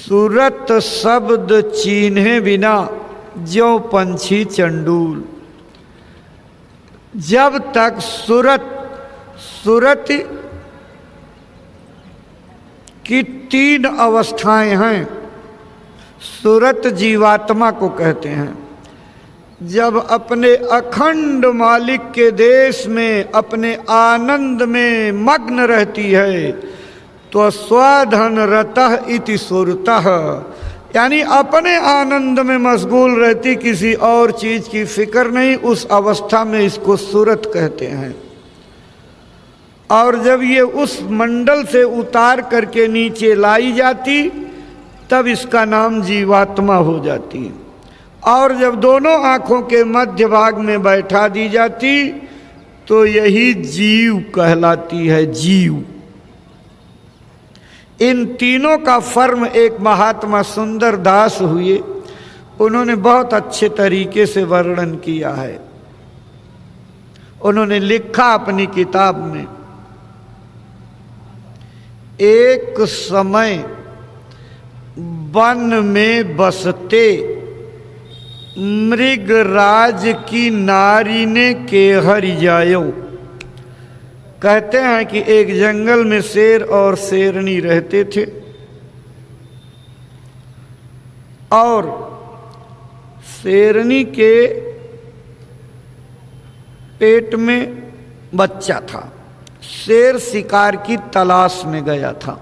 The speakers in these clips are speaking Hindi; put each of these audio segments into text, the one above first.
सूरत शब्द चीन्हे बिना ज्यों पंछी चंडूल। जब तक सूरत की तीन अवस्थाएं हैं। सूरत जीवात्मा को कहते हैं। जब अपने अखंड मालिक के देश में अपने आनंद में मग्न रहती है तो स्वधन रतः इति सुरतः, यानी अपने आनंद में मशगूल रहती, किसी और चीज की फिक्र नहीं, उस अवस्था में इसको सूरत कहते हैं। और जब ये उस मंडल से उतार करके नीचे लाई जाती तब इसका नाम जीवात्मा हो जाती। और जब दोनों आँखों के मध्य भाग में बैठा दी जाती तो यही जीव कहलाती है, जीव। इन तीनों का फर्म एक महात्मा सुंदर दास हुए, उन्होंने बहुत अच्छे तरीके से वर्णन किया है। उन्होंने लिखा अपनी किताब में, एक समय वन में बसते मृगराज की नारी ने केहरि जायो। कहते हैं कि एक जंगल में शेर और शेरनी रहते थे और शेरनी के पेट में बच्चा था। शेर शिकार की तलाश में गया था।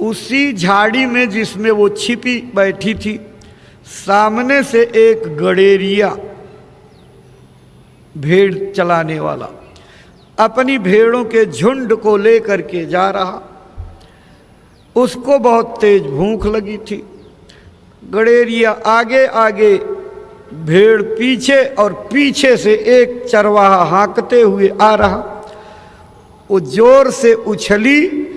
उसी झाड़ी में जिसमें वो छिपी बैठी थी, सामने से एक गडेरिया, भेड़ चलाने वाला, अपनी भेड़ों के झुंड को लेकर के जा रहा। उसको बहुत तेज भूख लगी थी। गडेरिया आगे आगे, भेड़ पीछे, और पीछे से एक चरवाहा हाँकते हुए आ रहा। वो जोर से उछली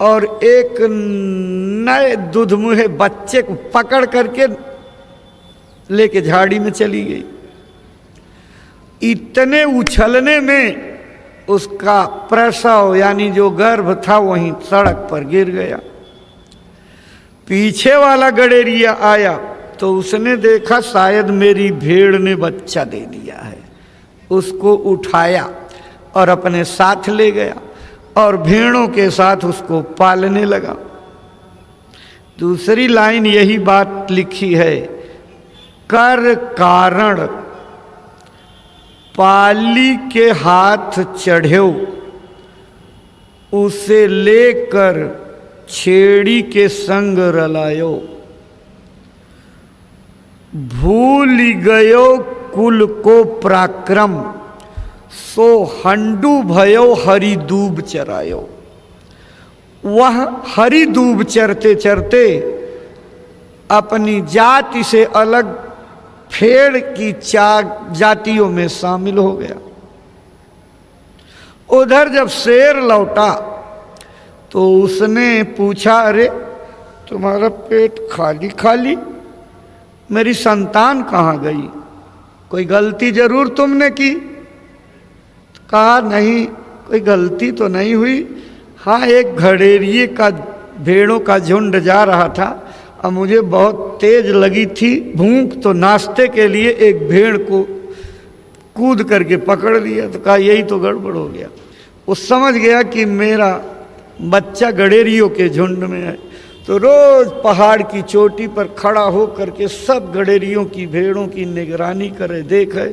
और एक नए दुधमुहे बच्चे को पकड़ करके लेके झाड़ी में चली गई। इतने उछलने में उसका प्रसव यानी जो गर्भ था वहीं सड़क पर गिर गया। पीछे वाला गडेरिया आया तो उसने देखा शायद मेरी भेड़ ने बच्चा दे दिया है। उसको उठाया और अपने साथ ले गया और भेड़ों के साथ उसको पालने लगा। दूसरी लाइन यही बात लिखी है, कर कारण पाली के हाथ चढ़्यो, उसे लेकर छेड़ी के संग रलायो। भूल गयो कुल को पराक्रम, सो हंडू भयो हरि दूब चरायो। वह हरि दूब चरते चरते अपनी जाति से अलग भेड़ की जातियों में शामिल हो गया। उधर जब शेर लौटा तो उसने पूछा, अरे तुम्हारा पेट खाली खाली, मेरी संतान कहाँ गई? कोई गलती जरूर तुमने की? कहा नहीं, कोई गलती तो नहीं हुई। हाँ, एक घड़ेरिए का भेड़ों का झुंड जा रहा था और मुझे बहुत तेज लगी थी भूख, तो नाश्ते के लिए एक भेड़ को कूद करके पकड़ लिया। तो कहा यही तो गड़बड़ हो गया। वो समझ गया कि मेरा बच्चा गडेरियों के झुंड में है। तो रोज पहाड़ की चोटी पर खड़ा हो करके सब गडेरियों की भेड़ों की निगरानी करे, देखे,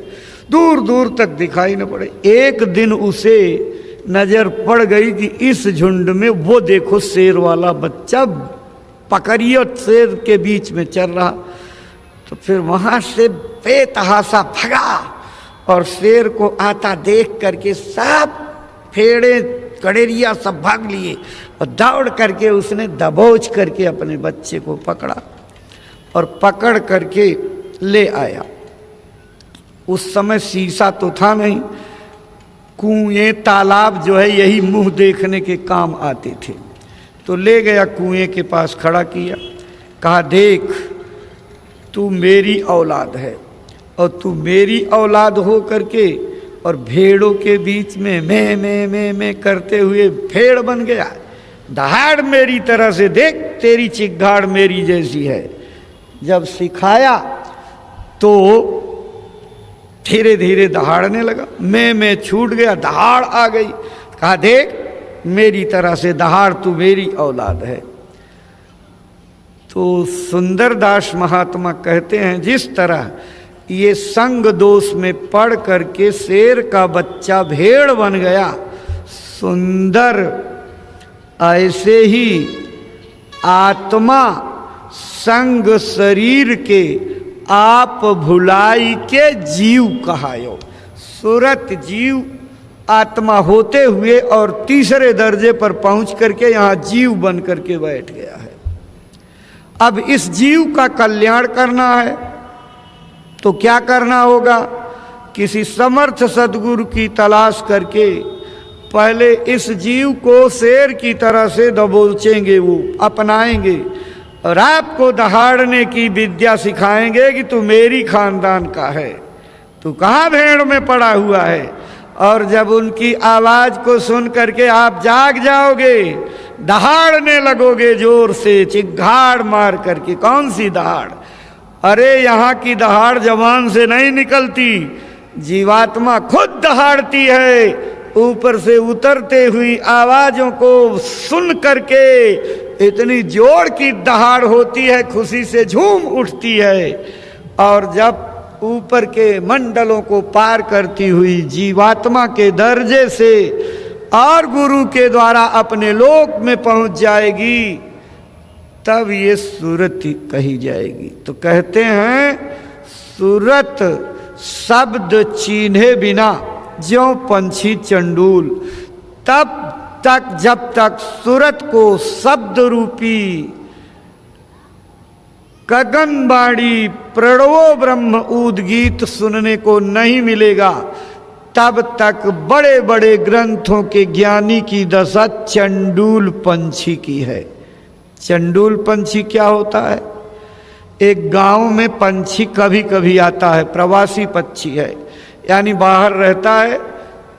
दूर दूर तक दिखाई न पड़े। एक दिन उसे नजर पड़ गई कि इस झुंड में वो देखो शेर वाला बच्चा पकड़ियो शेर के बीच में चल रहा। तो फिर वहां से बेतहासा भगा और शेर को आता देख करके सब भेड़े गडेरिया सब भाग लिए और दौड़ करके उसने दबोच करके अपने बच्चे को पकड़ा और पकड़ करके ले आया। उस समय शीशा तो था नहीं, कुएं तालाब जो है यही मुंह देखने के काम आते थे। तो ले गया कुएं के पास खड़ा किया, कहा देख तू मेरी औलाद है और तू मेरी औलाद हो करके और भेड़ों के बीच में मैं करते हुए भेड़ बन गया। दहाड़ मेरी तरह से देख तेरी चिग्गाड़ मेरी जैसी है। जब सिखाया तो धीरे धीरे दहाड़ने लगा। मैं छूट गया, दहाड़ आ गई। कहा देख मेरी तरह से दहाड़, तू मेरी औलाद है। तो सुंदरदास महात्मा कहते हैं जिस तरह ये संग दोष में पड़ करके शेर का बच्चा भेड़ बन गया, सुंदर ऐसे ही आत्मा संग शरीर के आप भुलाई के जीव कहायो। सूरत जीव आत्मा होते हुए और तीसरे दर्जे पर पहुंच करके यहाँ जीव बन करके बैठ गया है। अब इस जीव का कल्याण करना है तो क्या करना होगा? किसी समर्थ सद्गुरु की तलाश करके पहले इस जीव को शेर की तरह से दबोचेंगे, वो अपनाएंगे और आपको दहाड़ने की विद्या सिखाएंगे कि तू मेरी खानदान का है, तू कहाँ भेड़ में पड़ा हुआ है। और जब उनकी आवाज को सुन करके आप जाग जाओगे, दहाड़ने लगोगे जोर से, चिघाड़ मार करके। कौन सी दहाड़? अरे यहाँ की दहाड़ जबान से नहीं निकलती, जीवात्मा खुद दहाड़ती है। ऊपर से उतरते हुई आवाजों को सुन करके इतनी जोर की दहाड़ होती है, खुशी से झूम उठती है। और जब ऊपर के मंडलों को पार करती हुई जीवात्मा के दर्जे से और गुरु के द्वारा अपने लोक में पहुंच जाएगी, तब ये सूरत कही जाएगी। तो कहते हैं सूरत शब्द चिन्हे बिना ज्यों पंछी चंडूल, तब तक जब तक सूरत को शब्द रूपी गगनबाणी प्रणवो ब्रह्म उद्गीत सुनने को नहीं मिलेगा, तब तक बड़े बड़े ग्रंथों के ज्ञानी की दशा चंडूल पंछी की है। चंडूल पंछी क्या होता है? एक गांव में पंछी कभी कभी आता है, प्रवासी पक्षी है, यानी बाहर रहता है,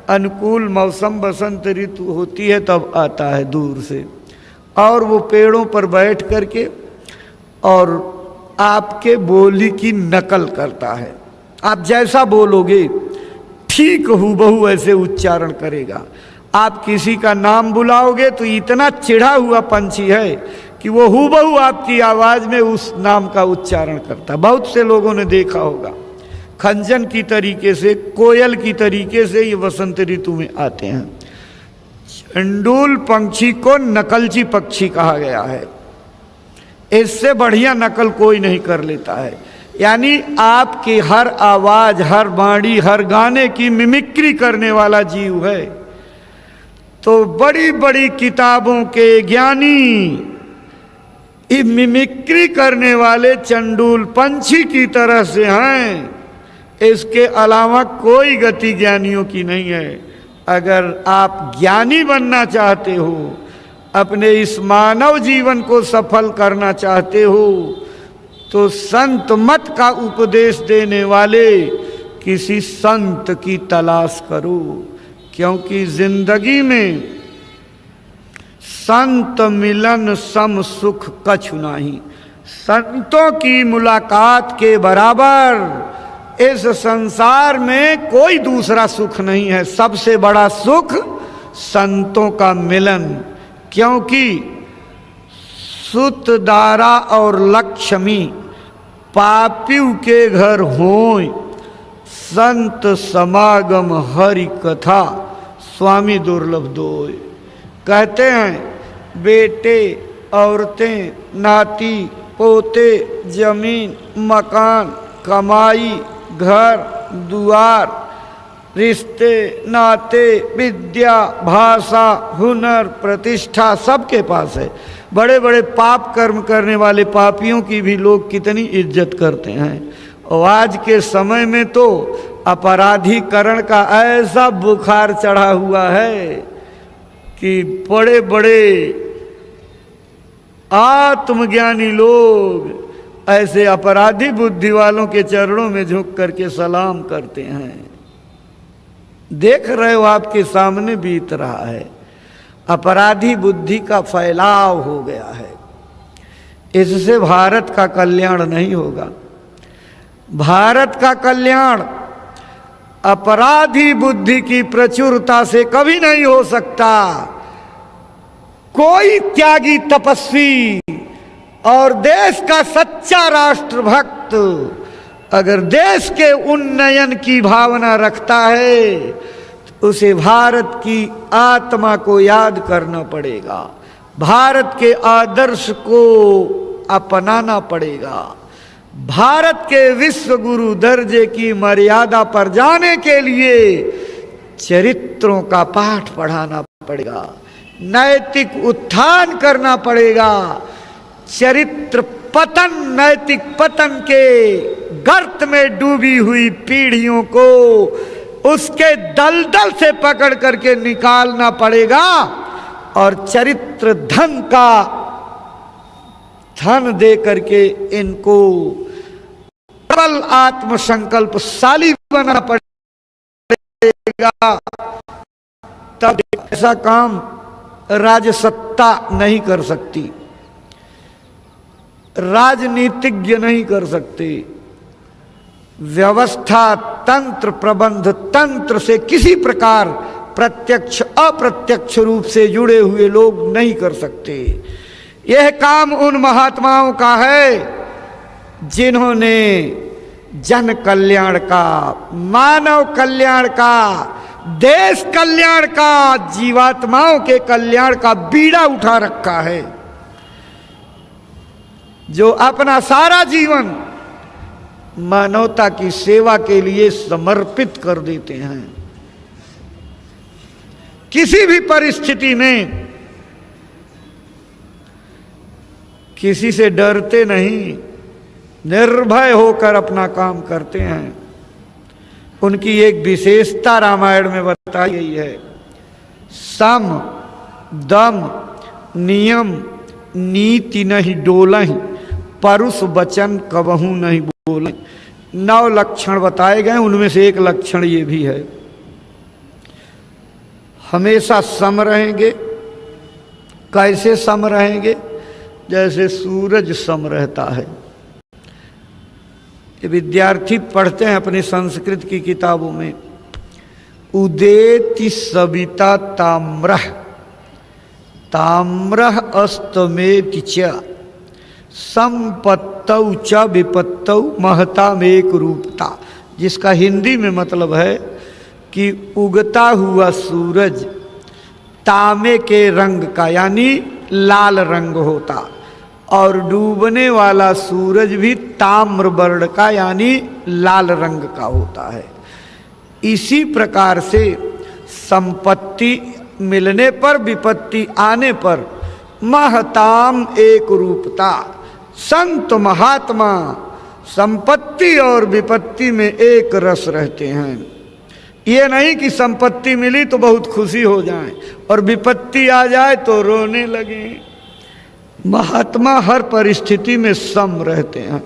अनुकूल मौसम बसंत ऋतु होती है तब आता है दूर से, और वो पेड़ों पर बैठ करके और आपके बोली की नकल करता है। आप जैसा बोलोगे ठीक हूबहू ऐसे उच्चारण करेगा। आप किसी का नाम बुलाओगे तो इतना चिढ़ा हुआ पंछी है कि वो हूबहू आपकी आवाज में उस नाम का उच्चारण करता। बहुत से लोगों ने देखा होगा, खंजन की तरीके से, कोयल की तरीके से ये वसंत ऋतु में आते हैं। चंडूल पंछी को नकलची पक्षी कहा गया है। इससे बढ़िया नकल कोई नहीं कर लेता है। यानी आपकी हर आवाज, हर वाणी, हर गाने की मिमिक्री करने वाला जीव है। तो बड़ी बड़ी किताबों के ज्ञानी मिमिक्री करने वाले चंडूल पंछी की तरह से हैं। इसके अलावा कोई गति ज्ञानियों की नहीं है। अगर आप ज्ञानी बनना चाहते हो, अपने इस मानव जीवन को सफल करना चाहते हो, तो संत मत का उपदेश देने वाले किसी संत की तलाश करो, क्योंकि जिंदगी में संत मिलन सम सुख कछु नहीं। संतों की मुलाकात के बराबर इस संसार में कोई दूसरा सुख नहीं है। सबसे बड़ा सुख संतों का मिलन, क्योंकि सुत दारा और लक्ष्मी पापियों के घर होय, संत समागम हरि कथा स्वामी दुर्लभ दोय। कहते हैं बेटे, औरतें, नाती पोते, जमीन मकान, कमाई, घर दुआर, रिश्ते नाते, विद्या भाषा हुनर प्रतिष्ठा सबके पास है। बड़े बड़े पाप कर्म करने वाले पापियों की भी लोग कितनी इज्जत करते हैं। और आज के समय में तो अपराधीकरण का ऐसा बुखार चढ़ा हुआ है कि बड़े बड़े आत्मज्ञानी लोग ऐसे अपराधी बुद्धि वालों के चरणों में झुक करके सलाम करते हैं। देख रहे हो, आपके सामने बीत रहा है। अपराधी बुद्धि का फैलाव हो गया है। इससे भारत का कल्याण नहीं होगा। भारत का कल्याण अपराधी बुद्धि की प्रचुरता से कभी नहीं हो सकता। कोई त्यागी तपस्वी और देश का सच्चा राष्ट्रभक्त अगर देश के उन्नयन की भावना रखता है तो उसे भारत की आत्मा को याद करना पड़ेगा, भारत के आदर्श को अपनाना पड़ेगा, भारत के विश्व गुरु दर्जे की मर्यादा पर जाने के लिए चरित्रों का पाठ पढ़ाना पड़ेगा, नैतिक उत्थान करना पड़ेगा। चरित्र पतन, नैतिक पतन के गर्त में डूबी हुई पीढ़ियों को उसके दलदल से पकड़ करके निकालना पड़ेगा और चरित्र धन का धन दे करके इनको प्रबल आत्मसंकल्पशाली बनाना पड़ेगा। तब ऐसा काम राजसत्ता नहीं कर सकती, राजनीतिज्ञ नहीं कर सकते, व्यवस्था तंत्र प्रबंध तंत्र से किसी प्रकार प्रत्यक्ष अप्रत्यक्ष रूप से जुड़े हुए लोग नहीं कर सकते। यह काम उन महात्माओं का है जिन्होंने जन कल्याण का, मानव कल्याण का, देश कल्याण का, जीवात्माओं के कल्याण का बीड़ा उठा रखा है, जो अपना सारा जीवन मानवता की सेवा के लिए समर्पित कर देते हैं। किसी भी परिस्थिति में किसी से डरते नहीं, निर्भय होकर अपना काम करते हैं। उनकी एक विशेषता रामायण में बताई गई है, सम दम नियम नीति नहीं डोलहि, परुष वचन कबहू नहीं बोले। 9 लक्षण बताए गए, उनमें से एक लक्षण ये भी है, हमेशा सम रहेंगे। कैसे सम रहेंगे? जैसे सूरज सम रहता है। ये विद्यार्थी पढ़ते हैं अपनी संस्कृत की किताबों में, उदेति सविता ताम्रः ताम्रः अस्तमेति च संपत्तौ च विपत्तौ महतामेक रूपता, जिसका हिंदी में मतलब है कि उगता हुआ सूरज तांबे के रंग का यानी लाल रंग होता और डूबने वाला सूरज भी ताम्र वर्ण का यानी लाल रंग का होता है। इसी प्रकार से संपत्ति मिलने पर, विपत्ति आने पर महताम एक रूपता, संत महात्मा संपत्ति और विपत्ति में एक रस रहते हैं। ये नहीं कि संपत्ति मिली तो बहुत खुशी हो जाए और विपत्ति आ जाए तो रोने लगे। महात्मा हर परिस्थिति में सम रहते हैं।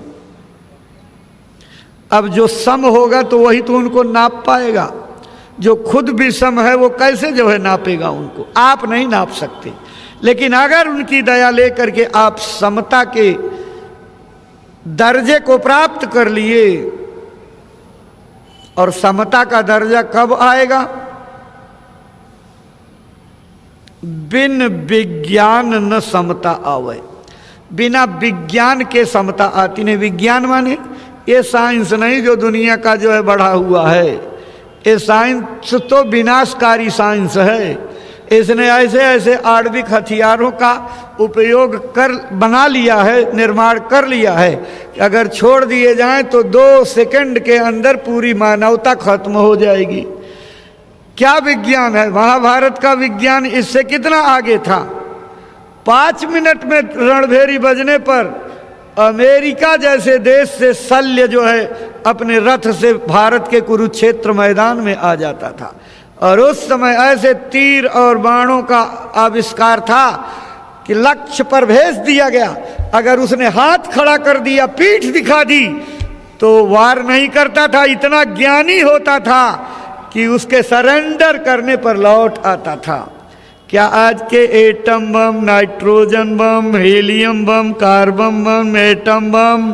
अब जो सम होगा तो वही तो उनको नाप पाएगा। जो खुद भी सम है वो कैसे जो है नापेगा उनको? आप नहीं नाप सकते। लेकिन अगर उनकी दया लेकर के आप समता के दर्जे को प्राप्त कर लिए, और समता का दर्जा कब आएगा? बिन विज्ञान न समता आवे। बिना विज्ञान के समता आती नहीं। विज्ञान माने ये साइंस नहीं जो दुनिया का जो है बढ़ा हुआ है। ये साइंस तो विनाशकारी साइंस है। इसने ऐसे ऐसे आणविक हथियारों का उपयोग कर बना लिया है, निर्माण कर लिया है कि अगर छोड़ दिए जाएं तो 2 सेकंड के अंदर पूरी मानवता खत्म हो जाएगी। क्या विज्ञान है? महाभारत का विज्ञान इससे कितना आगे था। 5 मिनट में रणभेरी बजने पर अमेरिका जैसे देश से शल्य जो है अपने रथ से भारत के कुरुक्षेत्र मैदान में आ जाता था। और उस समय ऐसे तीर और बाणों का आविष्कार था कि लक्ष्य पर भेज दिया गया। अगर उसने हाथ खड़ा कर दिया, पीठ दिखा दी तो वार नहीं करता था। इतना ज्ञानी होता था कि उसके सरेंडर करने पर लौट आता था। क्या आज के एटम बम, नाइट्रोजन बम, हीलियम बम, कार्बन बम, एटम बम,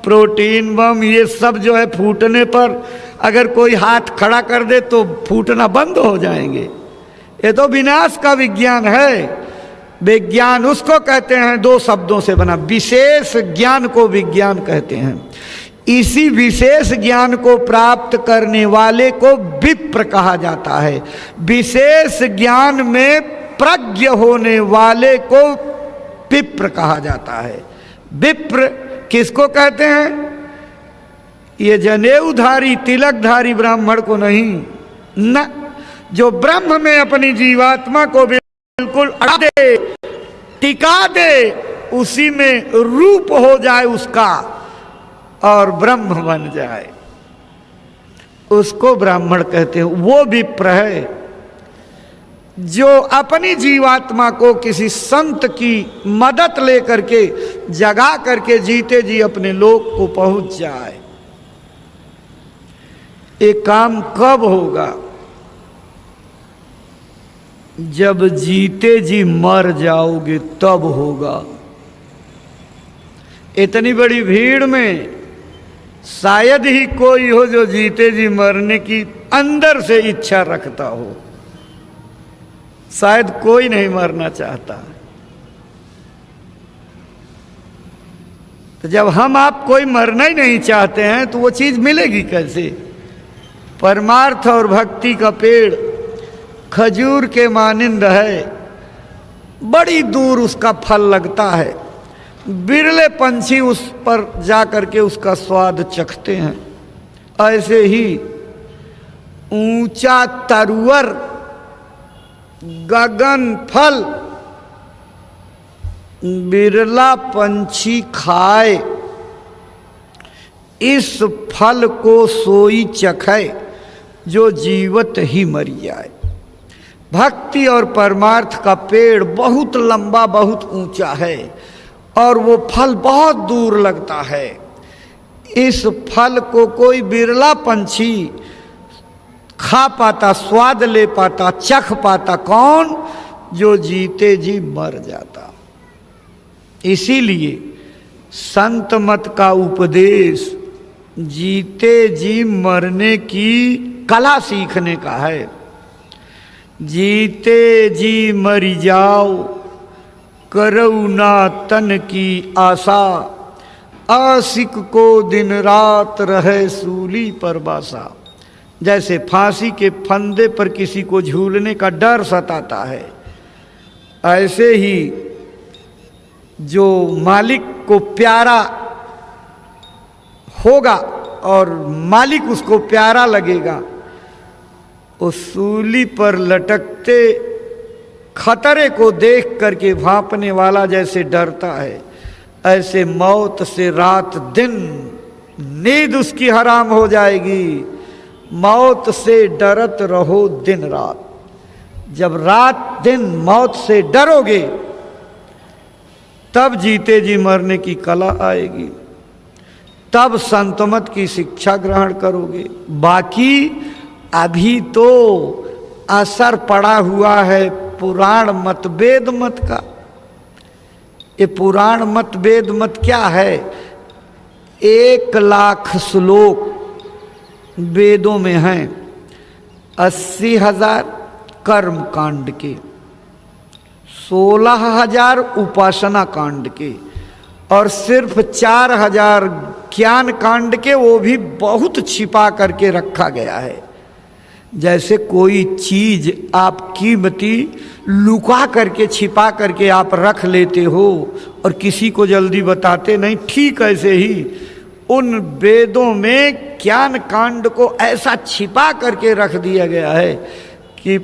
प्रोटीन बम, ये सब जो है फूटने पर अगर कोई हाथ खड़ा कर दे तो फूटना बंद हो जाएंगे। ये तो विनाश का विज्ञान है। विज्ञान उसको कहते हैं, दो शब्दों से बना, विशेष ज्ञान को विज्ञान कहते हैं। इसी विशेष ज्ञान को प्राप्त करने वाले को विप्र कहा जाता है। विशेष ज्ञान में प्रज्ञ होने वाले को विप्र कहा जाता है। विप्र किसको कहते हैं? ये जनेऊधारी तिलकधारी ब्राह्मण को नहीं, न, जो ब्रह्म में अपनी जीवात्मा को बिल्कुल अड़ा दे, टिका दे, उसी में रूप हो जाए उसका और ब्रह्म बन जाए, उसको ब्राह्मण कहते हैं। वो विप्र है जो अपनी जीवात्मा को किसी संत की मदद लेकर के जगा करके जीते जी अपने लोक को पहुंच जाए। ये काम कब होगा? जब जीते जी मर जाओगे तब होगा। इतनी बड़ी भीड़ में शायद ही कोई हो जो जीते जी मरने की अंदर से इच्छा रखता हो। शायद कोई नहीं मरना चाहता। तो जब हम आप कोई मरना ही नहीं चाहते हैं तो वो चीज मिलेगी कैसे? परमार्थ और भक्ति का पेड़ खजूर के मानिंद है, बड़ी दूर उसका फल लगता है, बिरले पंछी उस पर जा करके उसका स्वाद चखते हैं। ऐसे ही ऊंचा तरुवर गगन फल बिरला पंछी खाए, इस फल को सोई चखे जो जीवत ही मर जाए। भक्ति और परमार्थ का पेड़ बहुत लंबा, बहुत ऊंचा है और वो फल बहुत दूर लगता है। इस फल को कोई बिरला पंछी खा पाता, स्वाद ले पाता, चख पाता। कौन? जो जीते जी मर जाता। इसीलिए संत मत का उपदेश जीते जी मरने की कला सीखने का है। जीते जी मरी जाओ करऊ ना तन की आशा, आशिक को दिन रात रहे सूली पर बासा। जैसे फांसी के फंदे पर किसी को झूलने का डर सताता है, ऐसे ही जो मालिक को प्यारा होगा और मालिक उसको प्यारा लगेगा, उस सूली पर लटकते खतरे को देख करके भांपने वाला जैसे डरता है, ऐसे मौत से रात दिन नींद उसकी हराम हो जाएगी। मौत से डरत रहो दिन रात। जब रात दिन मौत से डरोगे तब जीते जी मरने की कला आएगी, तब संतमत की शिक्षा ग्रहण करोगे। बाकी अभी तो असर पड़ा हुआ है पुराण मत वेद मत का। ये पुराण मत वेद मत क्या है? 1,00,000 श्लोक वेदों में हैं, 80,000 कर्म कांड के, 16,000 उपासना कांड के और सिर्फ 4,000 ज्ञान कांड के। वो भी बहुत छिपा करके रखा गया है। जैसे कोई चीज आप कीमती लुका करके छिपा करके आप रख लेते हो और किसी को जल्दी बताते नहीं, ठीक ऐसे ही उन वेदों में ज्ञान कांड को ऐसा छिपा करके रख दिया गया है कि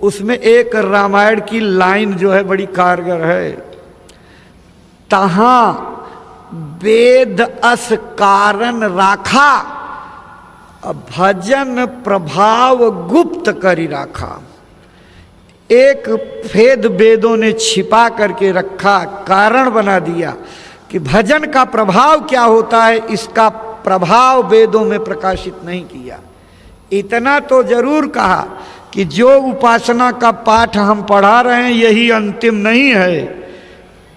उसमें एक रामायण की लाइन जो है बड़ी कारगर है। तहां वेद अस कारण राखा, भजन प्रभाव गुप्त करी राखा। एक भेद वेदों ने छिपा करके रखा, कारण बना दिया कि भजन का प्रभाव क्या होता है, इसका प्रभाव वेदों में प्रकाशित नहीं किया। इतना तो जरूर कहा कि जो उपासना का पाठ हम पढ़ा रहे हैं यही अंतिम नहीं है।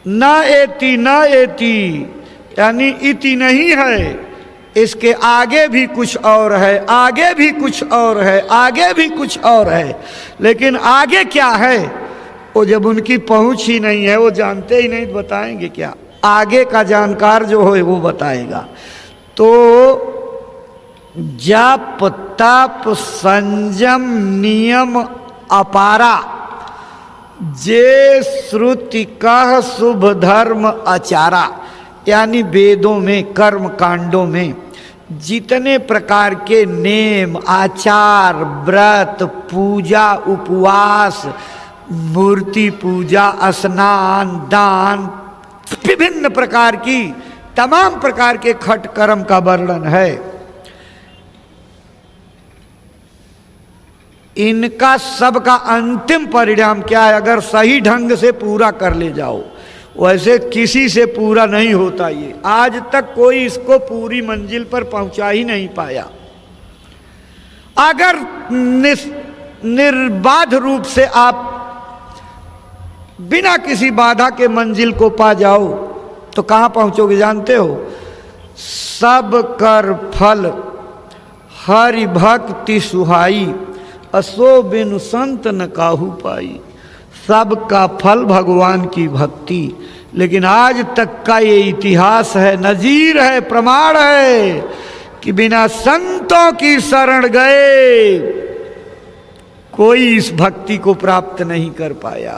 न एति न एति यानी इति नहीं है, इसके आगे भी कुछ और है, आगे भी कुछ और है, आगे भी कुछ और है। लेकिन आगे क्या है वो जब उनकी पहुंच ही नहीं है, वो जानते ही नहीं, बताएंगे क्या? आगे का जानकार जो हो वो बताएगा। तो जप तप संयम नियम अपारा जे श्रुति कह शुभ धर्म आचारा, यानी वेदों में कर्म कांडों में जितने प्रकार के नेम आचार व्रत पूजा उपवास मूर्ति पूजा स्नान दान विभिन्न प्रकार की तमाम प्रकार के खट कर्म का वर्णन है, इनका सबका अंतिम परिणाम क्या है? अगर सही ढंग से पूरा कर ले जाओ, वैसे किसी से पूरा नहीं होता ये, आज तक कोई इसको पूरी मंजिल पर पहुंचा ही नहीं पाया। अगर निर्बाध रूप से आप बिना किसी बाधा के मंजिल को पा जाओ तो कहां पहुंचोगे जानते हो? सब कर फल हरि भक्ति सुहाई, असो बिनु संत न काहू पाई। सबका फल भगवान की भक्ति, लेकिन आज तक का ये इतिहास है, नजीर है, प्रमाण है कि बिना संतों की शरण गए कोई इस भक्ति को प्राप्त नहीं कर पाया।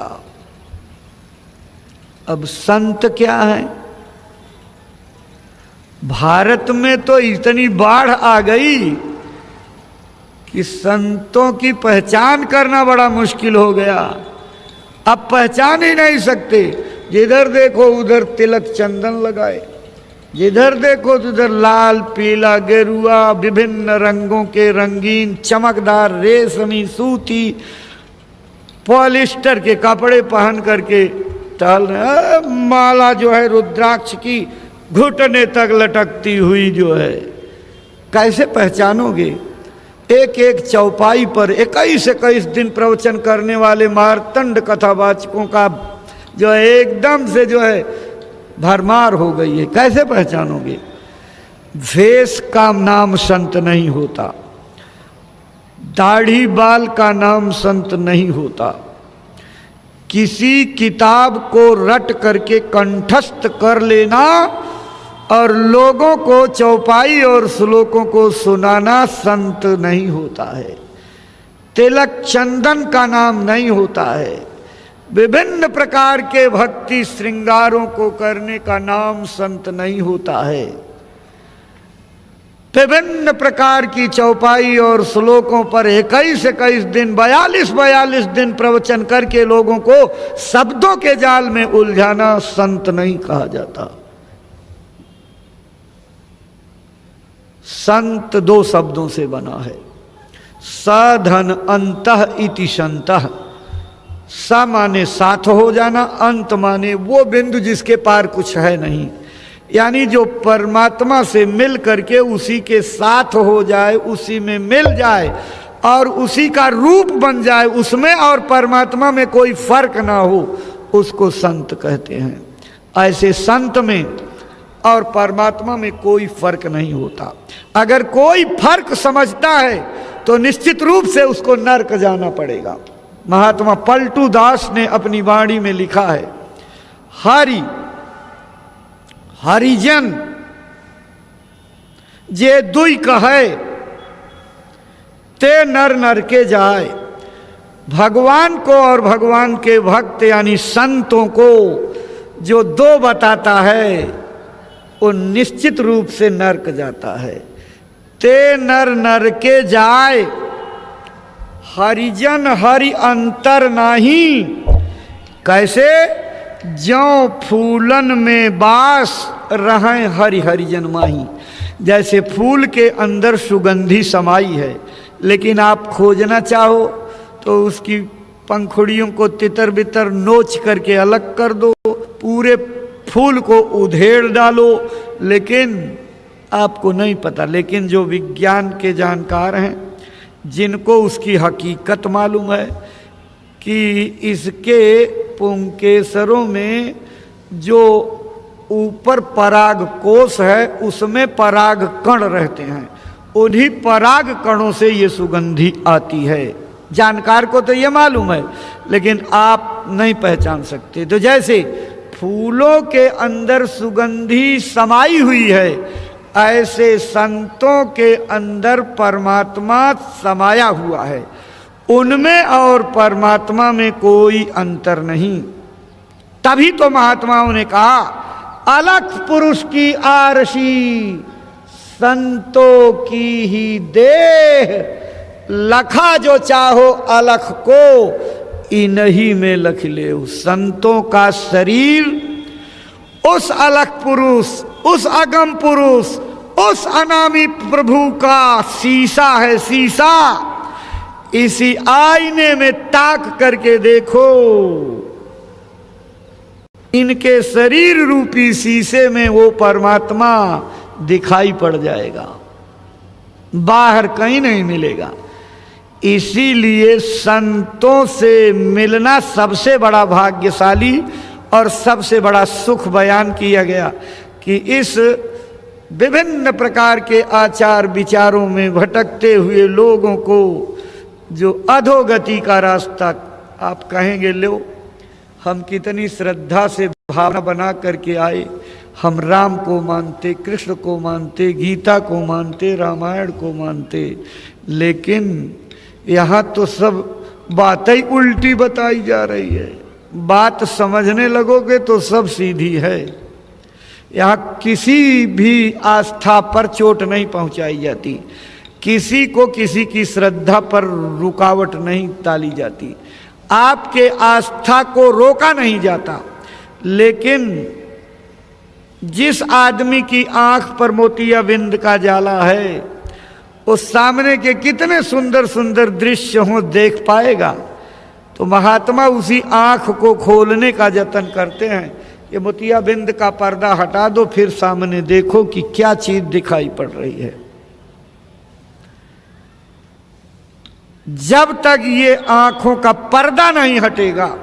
अब संत क्या है? भारत में तो इतनी बाढ़ आ गई कि संतों की पहचान करना बड़ा मुश्किल हो गया। अब पहचान ही नहीं सकते, जिधर देखो उधर तिलक चंदन लगाए, जिधर देखो उधर लाल पीला गेरुआ विभिन्न रंगों के रंगीन चमकदार रेशमी सूती पॉलिस्टर के कपड़े पहन करके टहल रहे। माला जो है रुद्राक्ष की घुटने तक लटकती हुई जो है, कैसे पहचानोगे? एक एक चौपाई पर 21 दिन प्रवचन करने वाले मार्तंड कथावाचकों का जो है एकदम से जो है भरमार हो गई है, कैसे पहचानोगे? भेष का नाम संत नहीं होता, दाढ़ी बाल का नाम संत नहीं होता, किसी किताब को रट करके कंठस्थ कर लेना और लोगों को चौपाई और श्लोकों को सुनाना संत नहीं होता है, तिलक चंदन का नाम नहीं होता है, विभिन्न प्रकार के भक्ति श्रृंगारों को करने का नाम संत नहीं होता है, विभिन्न प्रकार की चौपाई और श्लोकों पर 21 दिन 42 दिन प्रवचन करके लोगों को शब्दों के जाल में उलझाना संत नहीं कहा जाता। संत 2 शब्दों से बना है, साधन अंतः इति संतः। स माने साथ हो जाना, अंत माने वो बिंदु जिसके पार कुछ है नहीं, यानी जो परमात्मा से मिल करके उसी के साथ हो जाए, उसी में मिल जाए और उसी का रूप बन जाए, उसमें और परमात्मा में कोई फर्क ना हो, उसको संत कहते हैं। ऐसे संत में और परमात्मा में कोई फर्क नहीं होता। अगर कोई फर्क समझता है तो निश्चित रूप से उसको नरक जाना पड़ेगा। महात्मा पलटू दास ने अपनी वाणी में लिखा है, हरिजन जे दुई कहे ते नर नर के जाए। भगवान को और भगवान के भक्त यानी संतों को जो 2 बताता है वो निश्चित रूप से नरक जाता है। ते नर नर के जाए, हरिजन हरि अंतर नाही। कैसे? ज्यों फूलन में बास रहें हरि हरिजन माही। जैसे फूल के अंदर सुगंधी समाई है, लेकिन आप खोजना चाहो तो उसकी पंखुड़ियों को तितर बितर नोच करके अलग कर दो, पूरे फूल को उधेड़ डालो, लेकिन आपको नहीं पता। लेकिन जो विज्ञान के जानकार हैं, जिनको उसकी हकीकत मालूम है कि इसके पुंकेसरों में जो ऊपर पराग कोश है उसमें पराग कण रहते हैं, उन्हीं पराग कणों से ये सुगंधी आती है। जानकार को तो ये मालूम है, लेकिन आप नहीं पहचान सकते। तो जैसे फूलों के अंदर सुगंधी समाई हुई है, ऐसे संतों के अंदर परमात्मा समाया हुआ है। उनमें और परमात्मा में कोई अंतर नहीं। तभी तो महात्माओं ने कहा, अलख पुरुष की आरसी संतों की ही देह, लखा जो चाहो अलख को इन्हीं में लख ले। संतों का शरीर उस अलख पुरुष, उस अगम पुरुष, उस अनामी प्रभु का शीशा है, शीशा। इसी आईने में ताक करके देखो, इनके शरीर रूपी शीशे में वो परमात्मा दिखाई पड़ जाएगा, बाहर कहीं नहीं मिलेगा। इसीलिए संतों से मिलना सबसे बड़ा भाग्यशाली और सबसे बड़ा सुख बयान किया गया कि इस विभिन्न प्रकार के आचार विचारों में भटकते हुए लोगों को जो अधोगति का रास्ता, आप कहेंगे लो हम कितनी श्रद्धा से भावना बना करके आए, हम राम को मानते, कृष्ण को मानते, गीता को मानते, रामायण को मानते, लेकिन यहाँ तो सब बातें ही उल्टी बताई जा रही है। बात समझने लगोगे तो सब सीधी है। यहाँ किसी भी आस्था पर चोट नहीं पहुँचाई जाती, किसी को किसी की श्रद्धा पर रुकावट नहीं डाली जाती, आपके आस्था को रोका नहीं जाता। लेकिन जिस आदमी की आंख पर मोतियाबिंद का जाला है, उस सामने के कितने सुंदर सुंदर दृश्य हो देख पाएगा। तो महात्मा उसी आंख को खोलने का जतन करते हैं। ये मोतियाबिंद का पर्दा हटा दो, फिर सामने देखो कि क्या चीज दिखाई पड़ रही है। जब तक ये आंखों का पर्दा नहीं हटेगा,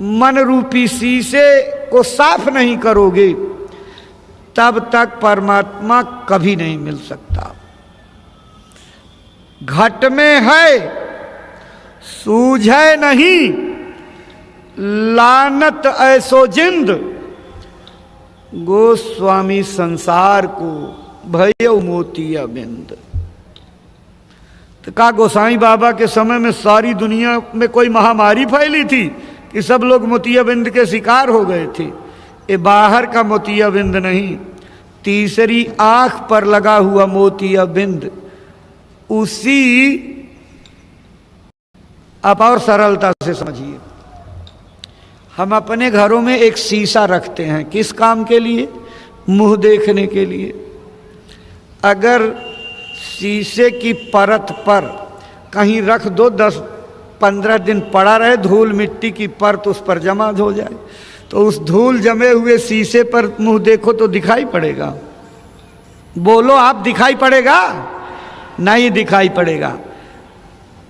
मन रूपी शीशे को साफ नहीं करोगे, तब तक परमात्मा कभी नहीं मिल सकता। घट में है सूझे नहीं, लानत ऐसो जिंद, गोस्वामी संसार को भयो मोतियाबिंद। तो का गोसाई बाबा के समय में सारी दुनिया में कोई महामारी फैली थी कि सब लोग मोतियाबिंद के शिकार हो गए थे? ये बाहर का मोतियाबिंद नहीं, तीसरी आंख पर लगा हुआ मोतियाबिंद, उसी आप और सरलता से समझिए। हम अपने घरों में एक शीशा रखते हैं, किस काम के लिए? मुंह देखने के लिए। अगर शीशे की परत पर कहीं रख दो, 10-15 दिन पड़ा रहे, धूल मिट्टी की परत उस पर जमा हो जाए, तो उस धूल जमे हुए शीशे पर मुंह देखो तो दिखाई पड़ेगा? बोलो आप, दिखाई पड़ेगा? नहीं दिखाई पड़ेगा।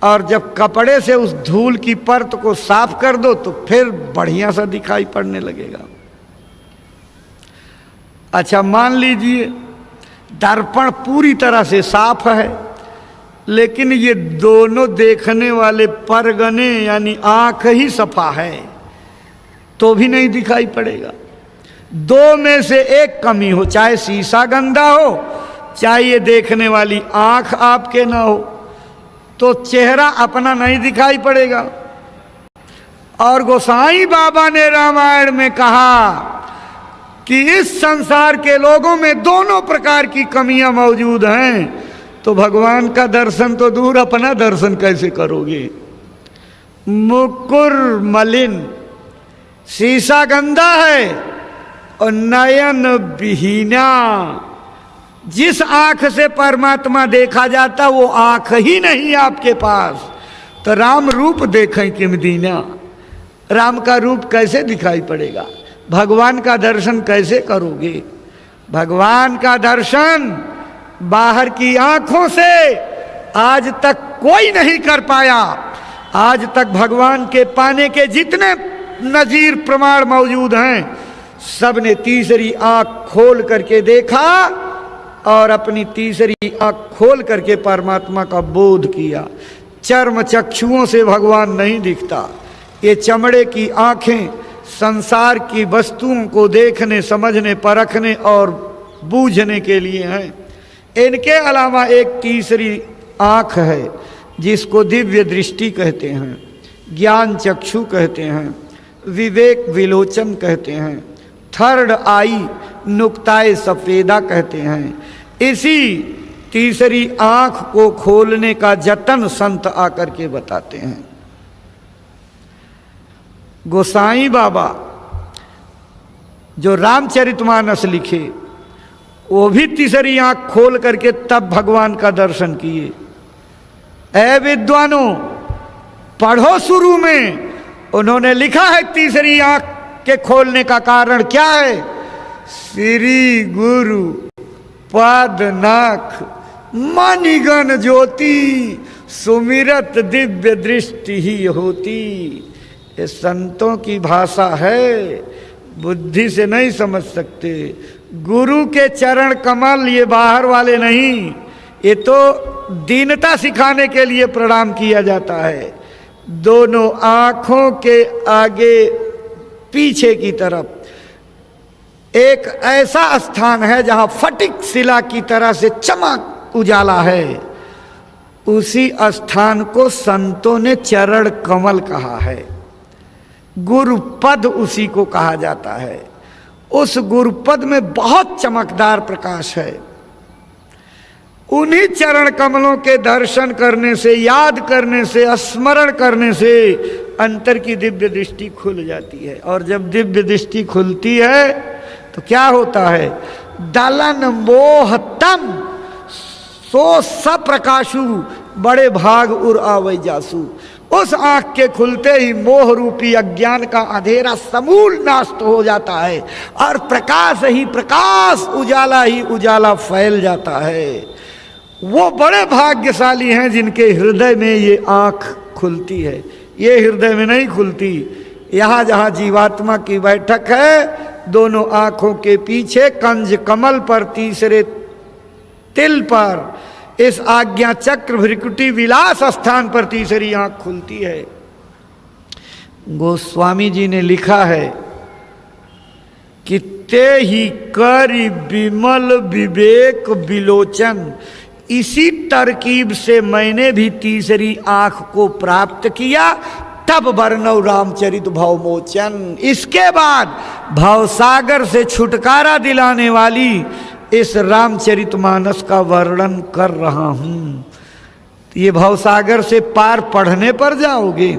और जब कपड़े से उस धूल की परत को साफ कर दो तो फिर बढ़िया सा दिखाई पड़ने लगेगा। अच्छा, मान लीजिए दर्पण पूरी तरह से साफ है, लेकिन ये दोनों देखने वाले परगने यानी आंख ही सफा है, तो भी नहीं दिखाई पड़ेगा। दो में से एक कमी हो, चाहे शीशा गंदा हो, चाहे ये देखने वाली आंख आपके ना हो, तो चेहरा अपना नहीं दिखाई पड़ेगा। और गोसाई बाबा ने रामायण में कहा कि इस संसार के लोगों में दोनों प्रकार की कमियां मौजूद हैं, तो भगवान का दर्शन तो दूर, अपना दर्शन कैसे करोगे? मुकुर मलिन, शीशा गंदा है, और नयन विहीना। जिस आंख से परमात्मा देखा जाता वो आंख ही नहीं आपके पास। तो राम रूप देखें कि मदीना, राम का रूप कैसे दिखाई पड़ेगा? भगवान का दर्शन कैसे करोगे? भगवान का दर्शन बाहर की आंखों से आज तक कोई नहीं कर पाया। आज तक भगवान के पाने के जितने नजीर प्रमाण मौजूद हैं, सब ने तीसरी आंख खोल करके देखा और अपनी तीसरी आंख खोल करके परमात्मा का बोध किया। चर्म चक्षुओं से भगवान नहीं दिखता, ये चमड़े की आंखें संसार की वस्तुओं को देखने, समझने, परखने और बूझने के लिए हैं। इनके अलावा एक तीसरी आंख है जिसको दिव्य दृष्टि कहते हैं, ज्ञान चक्षु कहते हैं, विवेक विलोचन कहते हैं, थर्ड आई नुक्ताए सफेदा कहते हैं। इसी तीसरी आंख को खोलने का जतन संत आकर के बताते हैं। गोसाई बाबा जो रामचरितमानस लिखे, वो भी तीसरी आंख खोल करके तब भगवान का दर्शन किए। ऐ विद्वानों, पढ़ो शुरू में उन्होंने लिखा है तीसरी आंख के खोलने का कारण क्या है? श्री गुरु पादनाख मणिगण ज्योति सुमिरत दिव्य दृष्टि ही होती। ये संतों की भाषा है, बुद्धि से नहीं समझ सकते। गुरु के चरण कमल ये बाहर वाले नहीं, ये तो दीनता सिखाने के लिए प्रणाम किया जाता है। दोनों आंखों के आगे पीछे की तरफ एक ऐसा स्थान है जहां फटिक शिला की तरह से चमक उजाला है। उसी स्थान को संतों ने चरण कमल कहा है। गुरुपद उसी को कहा जाता है। उस गुरुपद में बहुत चमकदार प्रकाश है। उन्हीं चरण कमलों के दर्शन करने से, याद करने से, स्मरण करने से अंतर की दिव्य दृष्टि खुल जाती है। और जब दिव्य दृष्टि खुलती है तो क्या होता है? दलन मोहतम सो सप्रकाशु बड़े भाग उर आवै जासु। उस आंख के खुलते ही मोह रूपी अज्ञान का अंधेरा समूल नास्त हो जाता है और प्रकाश ही प्रकाश, उजाला ही उजाला फैल जाता है। वो बड़े भाग्यशाली हैं जिनके हृदय में ये आंख खुलती है। ये हृदय में नहीं खुलती। यहाँ जहाँ जीवात्मा की बैठक है, दोनों आंखों के पीछे कंज कमल पर तीसरे तिल पर, इस आज्ञा चक्र भ्रिकुटी विलास स्थान पर तीसरी आंख खुलती है। गोस्वामी जी ने लिखा है कि ते ही करि विमल विवेक विलोचन। इसी तरकीब से मैंने भी तीसरी आंख को प्राप्त किया, तब वर्णव रामचरित भवमोचन। इसके बाद भवसागर से छुटकारा दिलाने वाली इस रामचरितमानस का वर्णन कर रहा हूं। ये भवसागर से पार पढ़ने पर जाओगे,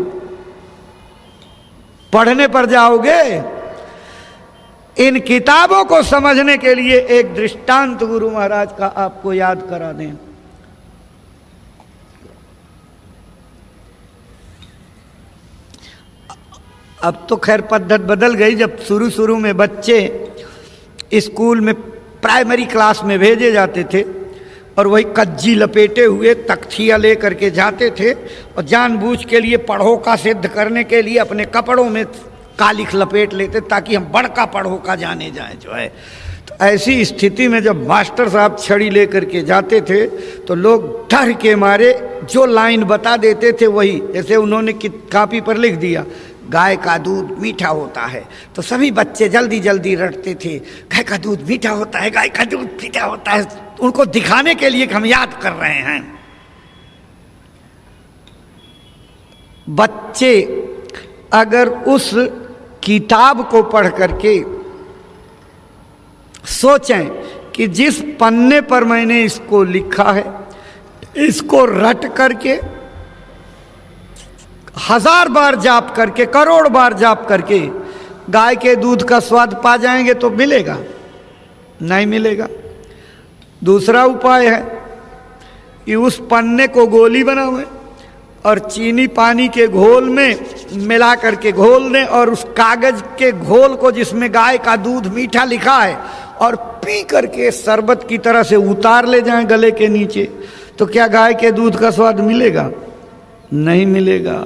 पढ़ने पर जाओगे। इन किताबों को समझने के लिए एक दृष्टांत गुरु महाराज का आपको याद करा दें। अब तो खैर पद्धत बदल गई। जब शुरू शुरू में बच्चे स्कूल में प्राइमरी क्लास में भेजे जाते थे और वही कज्जी लपेटे हुए तख्तियाँ ले करके जाते थे और जानबूझ के लिए पढ़ो का सिद्ध करने के लिए अपने कपड़ों में कालिख लपेट लेते ताकि हम बड़का पढ़ो का जाने जाएं जो है। तो ऐसी स्थिति में जब मास्टर साहब छड़ी ले करके जाते थे तो लोग डर के मारे जो लाइन बता देते थे वही, जैसे उन्होंने कापी पर लिख दिया गाय का दूध मीठा होता है, तो सभी बच्चे जल्दी जल्दी रटते थे गाय का दूध मीठा होता है, गाय का दूध मीठा होता है, उनको दिखाने के लिए कि हम याद कर रहे हैं। बच्चे अगर उस किताब को पढ़ करके सोचें कि जिस पन्ने पर मैंने इसको लिखा है, इसको रट करके 1000 बार जाप करके, करोड़ बार जाप करके गाय के दूध का स्वाद पा जाएंगे तो मिलेगा? नहीं मिलेगा। दूसरा उपाय है कि उस पन्ने को गोली बनाओ और चीनी पानी के घोल में मिला करके घोल दें और उस कागज के घोल को जिसमें गाय का दूध मीठा लिखा है और पी करके शरबत की तरह से उतार ले जाएं गले के नीचे, तो क्या गाय के दूध का स्वाद मिलेगा? नहीं मिलेगा।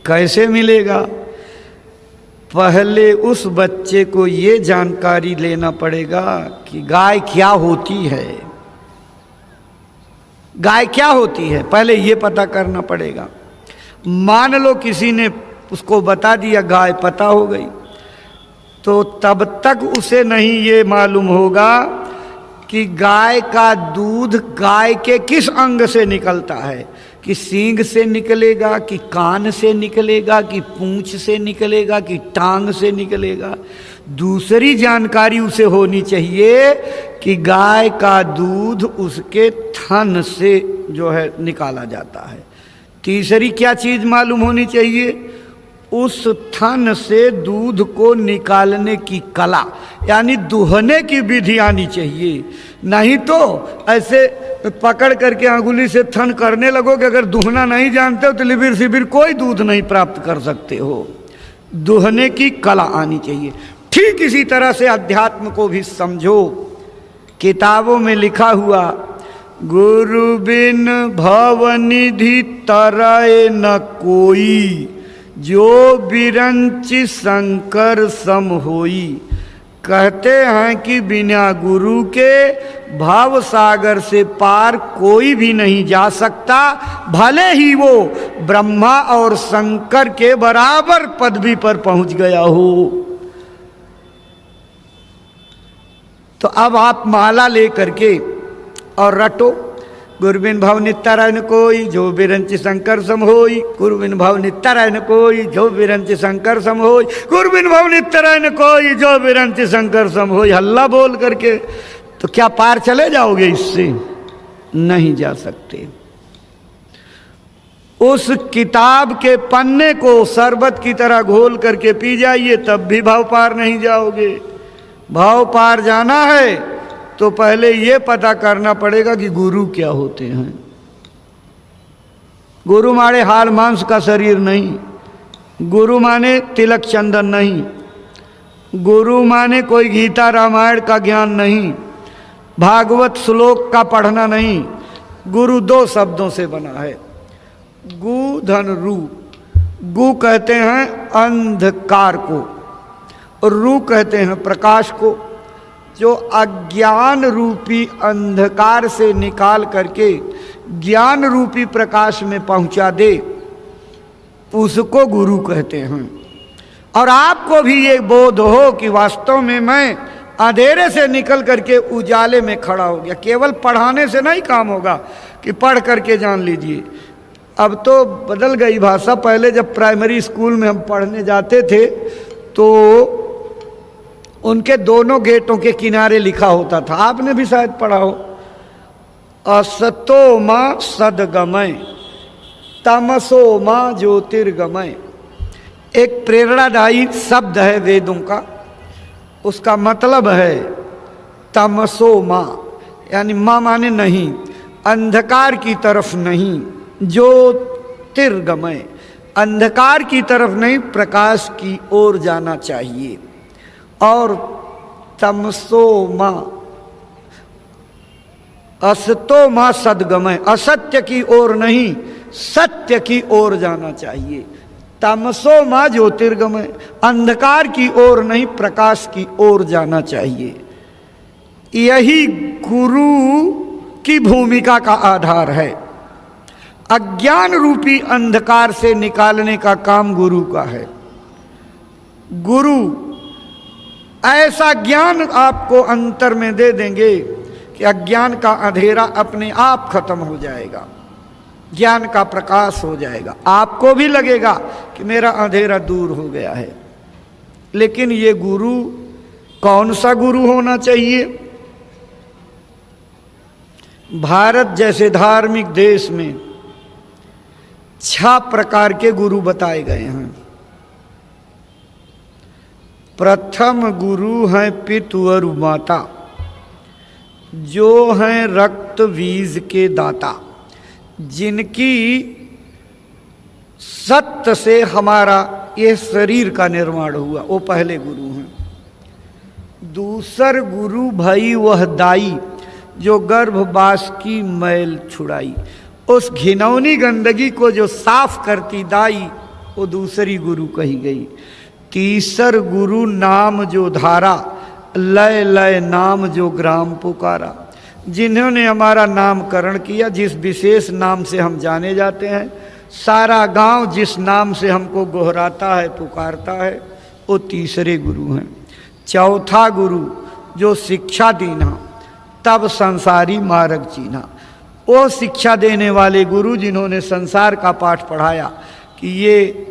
कैसे मिलेगा? पहले उस बच्चे को ये जानकारी लेना पड़ेगा कि गाय क्या होती है, गाय क्या होती है, पहले ये पता करना पड़ेगा। मान लो किसी ने उसको बता दिया, गाय पता हो गई, तो तब तक उसे नहीं ये मालूम होगा कि गाय का दूध गाय के किस अंग से निकलता है, कि सींग से निकलेगा, कि कान से निकलेगा, कि पूंछ से निकलेगा, कि टांग से निकलेगा। दूसरी जानकारी उसे होनी चाहिए कि गाय का दूध उसके थन से जो है निकाला जाता है। तीसरी क्या चीज मालूम होनी चाहिए? उस थन से दूध को निकालने की कला, यानी दुहने की विधि आनी चाहिए। नहीं तो ऐसे पकड़ करके अंगुली से थन करने लगोगे, अगर दुहना नहीं जानते हो तो लिबिर सिबिर कोई दूध नहीं प्राप्त कर सकते हो। दुहने की कला आनी चाहिए। ठीक इसी तरह से अध्यात्म को भी समझो। किताबों में लिखा हुआ, गुरु बिन भवनिधि तरय न कोई, जो बिरंच शंकर सम होई। कहते हैं कि बिना गुरु के भाव सागर से पार कोई भी नहीं जा सकता, भले ही वो ब्रह्मा और शंकर के बराबर पदवी पर पहुंच गया हो। तो अब आप माला ले करके और रटो, गुरुबिन भव नित्यारायण कोई, जो बिरंच शंकर सम होई। गुरुबिन भव नित्यारायण कोई, जो बिरंच शंकर सम होई। गुरुबिन भव नित्यारायण कोई, जो बिरंच शंकर सम होई। हल्ला बोल करके तो क्या पार चले जाओगे? इससे नहीं जा सकते। उस किताब के पन्ने को शरबत की तरह घोल करके पी जाइए, तब भी भाव पार नहीं जाओगे। भाव पार जाना है तो पहले ये पता करना पड़ेगा कि गुरु क्या होते हैं। गुरु माने हाड़ मांस का शरीर नहीं, गुरु माने तिलक चंदन नहीं, गुरु माने कोई गीता रामायण का ज्ञान नहीं, भागवत श्लोक का पढ़ना नहीं। गुरु दो शब्दों से बना है, गु धन रू। गु कहते हैं अंधकार को और रू कहते हैं प्रकाश को। जो अज्ञान रूपी अंधकार से निकाल करके ज्ञान रूपी प्रकाश में पहुंचा दे, उसको गुरु कहते हैं। और आपको भी ये बोध हो कि वास्तव में मैं अंधेरे से निकल करके उजाले में खड़ा हो गया। केवल पढ़ाने से नहीं काम होगा कि पढ़ करके जान लीजिए। अब तो बदल गई भाषा। पहले जब प्राइमरी स्कूल में हम पढ़ने जाते थे तो उनके दोनों गेटों के किनारे लिखा होता था, आपने भी शायद पढ़ा हो, असतो मां सदगमय, तमसो मां ज्योतिर्गमय। एक प्रेरणादायी शब्द है वेदों का। उसका मतलब है तमसो मां, यानी मां माने नहीं, अंधकार की तरफ नहीं, ज्योतिर्गमय, अंधकार की तरफ नहीं, प्रकाश की ओर जाना चाहिए। और तमसो मां, असतो मां सदगमय, असत्य की ओर नहीं, सत्य की ओर जाना चाहिए। तमसो मां ज्योतिर्गमय, अंधकार की ओर नहीं, प्रकाश की ओर जाना चाहिए। यही गुरु की भूमिका का आधार है। अज्ञान रूपी अंधकार से निकालने का काम गुरु का है। गुरु ऐसा ज्ञान आपको अंतर में दे देंगे कि अज्ञान का अंधेरा अपने आप खत्म हो जाएगा, ज्ञान का प्रकाश हो जाएगा। आपको भी लगेगा कि मेरा अंधेरा दूर हो गया है। लेकिन ये गुरु कौन सा गुरु होना चाहिए? भारत जैसे धार्मिक देश में 6 प्रकार के गुरु बताए गए हैं। प्रथम गुरु हैं पितु और माता, जो हैं रक्त बीज के दाता, जिनकी सत्य से हमारा ये शरीर का निर्माण हुआ, वो पहले गुरु हैं। दूसर गुरु भई वह दाई, जो गर्भवास की मैल छुड़ाई। उस घिनौनी गंदगी को जो साफ करती दाई, वो दूसरी गुरु कही गई। तीसर गुरु नाम जो धारा, लय लय नाम जो ग्राम पुकारा। जिन्होंने हमारा नामकरण किया, जिस विशेष नाम से हम जाने जाते हैं, सारा गांव जिस नाम से हमको गोहराता है, पुकारता है, वो तीसरे गुरु हैं। चौथा गुरु जो शिक्षा दीना, तब संसारी मार्ग चीना। वो शिक्षा देने वाले गुरु जिन्होंने संसार का पाठ पढ़ाया कि ये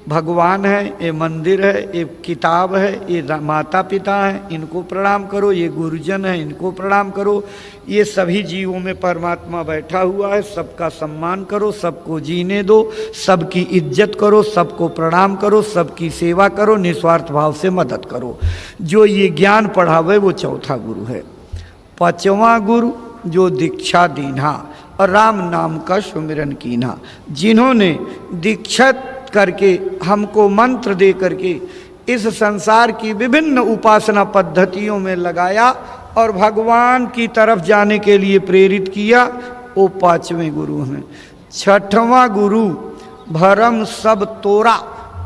भगवान है, ये मंदिर है, ये किताब है, ये माता पिता हैं, इनको प्रणाम करो, ये गुरुजन है, इनको प्रणाम करो, ये सभी जीवों में परमात्मा बैठा हुआ है, सबका सम्मान करो, सबको जीने दो, सबकी इज्जत करो, सबको प्रणाम करो, सबकी सेवा करो, निस्वार्थ भाव से मदद करो। जो ये ज्ञान पढ़ावे वो चौथा गुरु है। पांचवा गुरु जो दीक्षा दीन्हा और राम नाम का सुमिरन कीन्हा। जिन्होंने दीक्षित करके हमको मंत्र दे करके इस संसार की विभिन्न उपासना पद्धतियों में लगाया और भगवान की तरफ जाने के लिए प्रेरित किया, वो पांचवें गुरु हैं। छठवां गुरु भरम सब तोरा,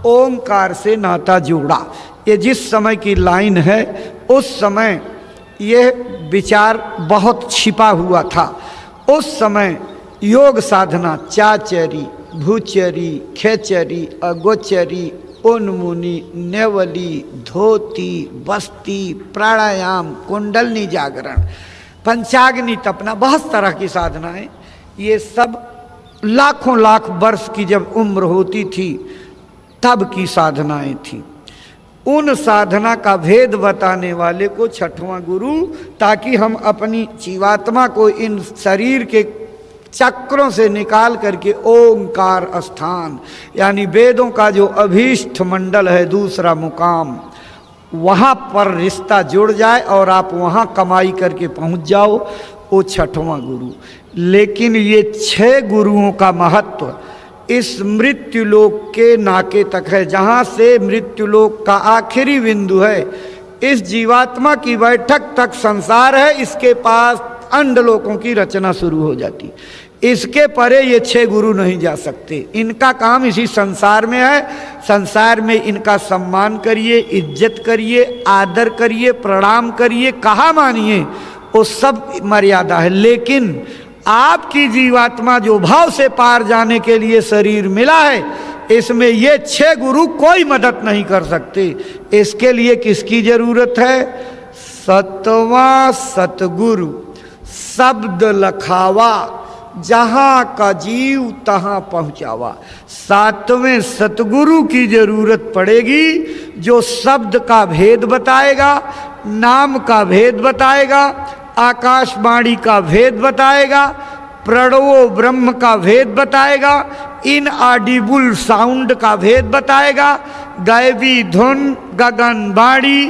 ओंकार से नाता जोड़ा। ये जिस समय की लाइन है, उस समय ये विचार बहुत छिपा हुआ था। उस समय योग साधना चाचरी, भूचरी, खेचरी, अगोचरी, उन्मुनि, नेवली, धोती, बस्ती, प्राणायाम, कुंडलनी जागरण, पंचाग्नि तपना, बहुत तरह की साधनाएं, ये सब लाखों लाख वर्ष की जब उम्र होती थी तब की साधनाएं थी। उन साधना का भेद बताने वाले को छठवां गुरु, ताकि हम अपनी जीवात्मा को इन शरीर के चक्रों से निकाल करके ओंकार स्थान, यानी वेदों का जो अभीष्ट मंडल है, दूसरा मुकाम, वहाँ पर रिश्ता जुड़ जाए और आप वहाँ कमाई करके पहुँच जाओ, वो छठवां गुरु। लेकिन ये 6 गुरुओं का महत्व इस मृत्युलोक के नाके तक है, जहाँ से मृत्युलोक का आखिरी बिंदु है। इस जीवात्मा की बैठक तक संसार है, इसके पास अंडलोकों की रचना शुरू हो जाती। इसके परे ये 6 गुरु नहीं जा सकते। इनका काम इसी संसार में है। संसार में इनका सम्मान करिए, इज्जत करिए, आदर करिए, प्रणाम करिए, कहा मानिए, वो सब मर्यादा है। लेकिन आपकी जीवात्मा जो भाव से पार जाने के लिए शरीर मिला है, इसमें ये 6 गुरु कोई मदद नहीं कर सकते। इसके लिए किसकी जरूरत है? सतवां सतगुरु शब्द लखावा, जहाँ का जीव तहाँ पहुँचावा। 7वें सतगुरु की जरूरत पड़ेगी, जो शब्द का भेद बताएगा, नाम का भेद बताएगा, आकाशवाणी का भेद बताएगा, प्रणवो ब्रह्म का भेद बताएगा, इनऑडिबल साउंड का भेद बताएगा, गायबी धुन, गगन वाणी,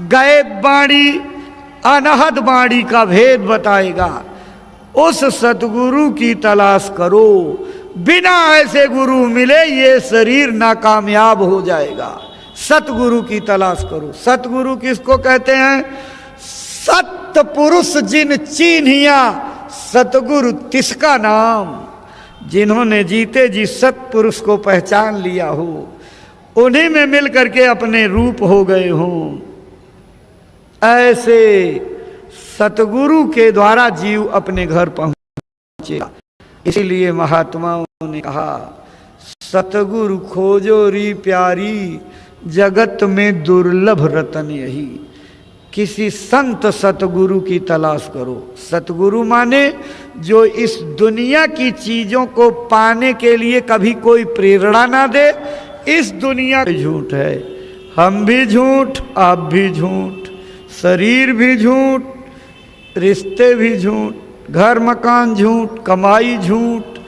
गायब वाणी, अनहद वाणी का भेद बताएगा। उस सतगुरु की तलाश करो। बिना ऐसे गुरु मिले ये शरीर नाकामयाब हो जाएगा। सतगुरु की तलाश करो। सतगुरु किसको कहते हैं? सत्य पुरुष जिन चीन्हिया, सतगुरु तिसका नाम। जिन्होंने जीते जी सत्पुरुष को पहचान लिया हो, उन्हीं में मिल करके अपने रूप हो गए हों। ऐसे सतगुरु के द्वारा जीव अपने घर पहुंचेगा। इसीलिए महात्माओं ने कहा, सतगुरु खोजो री प्यारी, जगत में दुर्लभ रतन यही। किसी संत सतगुरु की तलाश करो। सतगुरु माने जो इस दुनिया की चीजों को पाने के लिए कभी कोई प्रेरणा ना दे। इस दुनिया झूठ है, हम भी झूठ, आप भी झूठ, शरीर भी झूठ, रिश्ते भी झूठ, घर मकान झूठ, कमाई झूठ,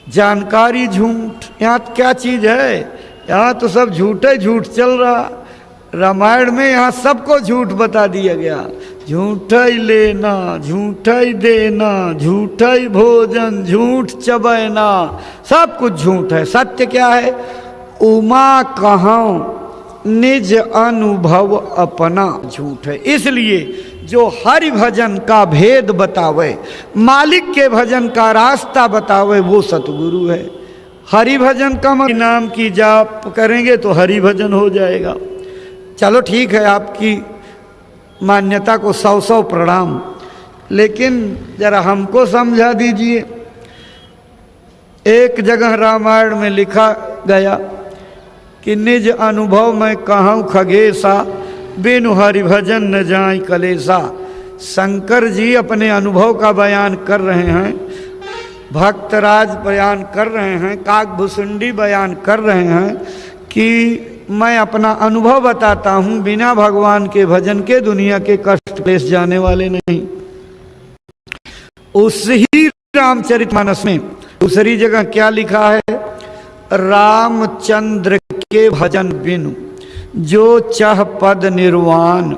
जानकारी झूठ। यहाँ क्या चीज है? यहाँ तो सब झूठे झूठ चल रहा। रामायण में यहाँ सबको झूठ बता दिया गया। झूठा ही लेना, झूठा ही देना, झूठा ही भोजन, झूठ चबैना, सब कुछ झूठ है। सत्य क्या है? उमा कहाँ निज अनुभव अपना झूठ है। इसलिए जो हरि भजन का भेद बतावे, मालिक के भजन का रास्ता बतावे, वो सतगुरु है। हरि भजन का नाम की जाप करेंगे तो हरि भजन हो जाएगा। चलो ठीक है, आपकी मान्यता को 100 प्रणाम, लेकिन जरा हमको समझा दीजिए। एक जगह रामायण में लिखा गया कि निज अनुभव में कहूँ खगेसा, बिनु हरि भजन न जाय कलेसा। शंकर जी अपने अनुभव का बयान कर रहे हैं, भक्तराज बयान कर रहे हैं, काकभुसुंडी बयान कर रहे हैं कि मैं अपना अनुभव बताता हूँ, बिना भगवान के भजन के दुनिया के कष्ट क्लेश जाने वाले नहीं। उस ही रामचरितमानस में दूसरी जगह क्या लिखा है? रामचंद्र के भजन बिनु जो चह पद निर्वाण,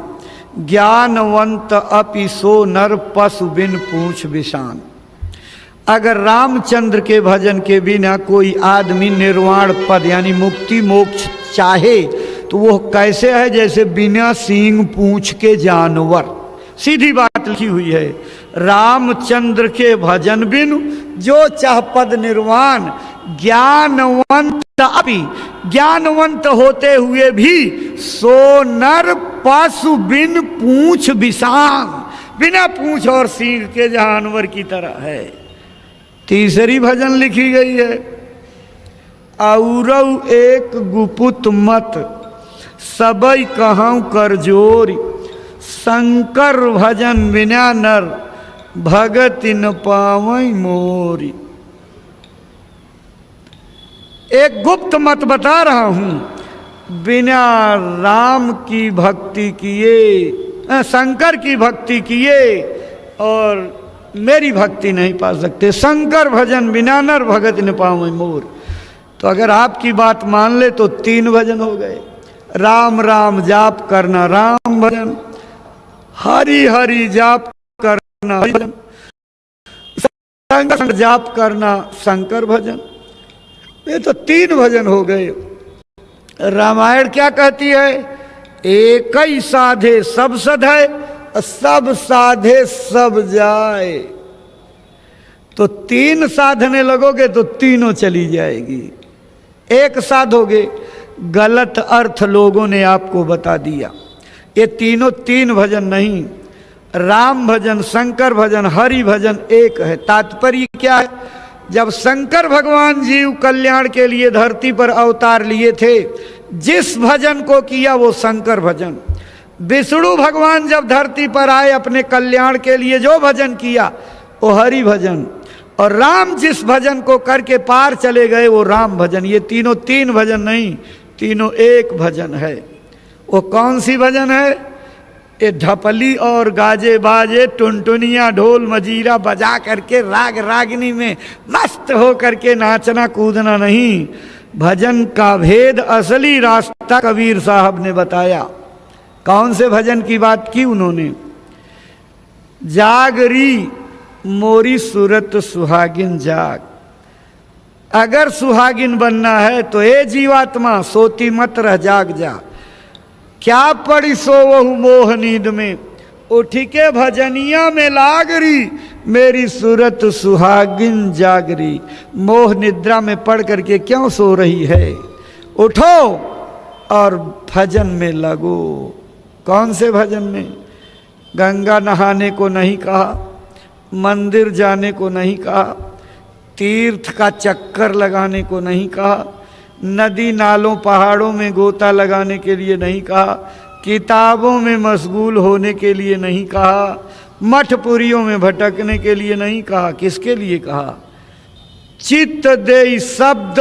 ज्ञानवंत अपि सो नर पशु बिन पूछ विषान। अगर रामचंद्र के भजन के बिना कोई आदमी निर्वाण पद यानी मुक्ति मोक्ष चाहे तो वो कैसे है? जैसे बिना सींग पूंछ के जानवर। सीधी बात लिखी हुई है, रामचंद्र के भजन बिनु जो चाह पद निर्वाण, ज्ञानवंत अपि, ज्ञानवंत होते हुए भी, सो नर पशु बिन पूंछ विषान, बिना पूंछ और सींग के जानवर की तरह है। तीसरी भजन लिखी गई है, औरौ एक गुपुत मत, सबई कहूँ कर जोरी, शंकर भजन बिना नर भगति न पावई मोरी। एक गुप्त मत बता रहा हूं, बिना राम की भक्ति किए, शंकर की भक्ति किए और मेरी भक्ति नहीं पा सकते। शंकर भजन बिना नर भगत न पावई मोर। तो अगर आपकी बात मान ले तो 3 भजन हो गए। राम राम जाप करना राम भजन, हरि हरि जाप करना हरि भजन, शंकर जाप करना शंकर भजन। ये तो 3 भजन हो गए। रामायण क्या कहती है? एक ही साधे सब सधे, सब साधे सब जाए। तो 3 साधने लगोगे तो तीनों चली जाएगी। एक साधोगे, गलत अर्थ लोगों ने आपको बता दिया। ये तीनों 3 भजन नहीं, राम भजन, शंकर भजन, हरि भजन एक है। तात्पर्य क्या है? जब शंकर भगवान जीव कल्याण के लिए धरती पर अवतार लिए थे, जिस भजन को किया वो शंकर भजन। विष्णु भगवान जब धरती पर आए अपने कल्याण के लिए जो भजन किया वो हरि भजन, और राम जिस भजन को करके पार चले गए वो राम भजन। ये तीनों 3 भजन नहीं, तीनों एक भजन है। वो कौन सी भजन है? ये ढपली और गाजे बाजे, टुनटुनिया ढोल मजीरा बजा करके राग रागिनी में मस्त हो करके नाचना कूदना नहीं। भजन का भेद, असली रास्ता कबीर साहब ने बताया। कौन से भजन की बात की उन्होंने? जागरी मोरी सूरत सुहागिन जाग। अगर सुहागिन बनना है तो ए जीवात्मा सोती मत रह, जाग जा। क्या पड़ी सोवहु मोह नींद में, उठ के भजनिया में लागरी, मेरी सूरत सुहागिन जागरी। मोह निद्रा में पड़ करके क्यों सो रही है? उठो और भजन में लगो। कौन से भजन में? गंगा नहाने को नहीं कहा, मंदिर जाने को नहीं कहा, तीर्थ का चक्कर लगाने को नहीं कहा, नदी नालों पहाड़ों में गोता लगाने के लिए नहीं कहा, किताबों में मशगूल होने के लिए नहीं कहा, मठपुरियों में भटकने के लिए नहीं कहा। किसके लिए कहा? चित्त देई शब्द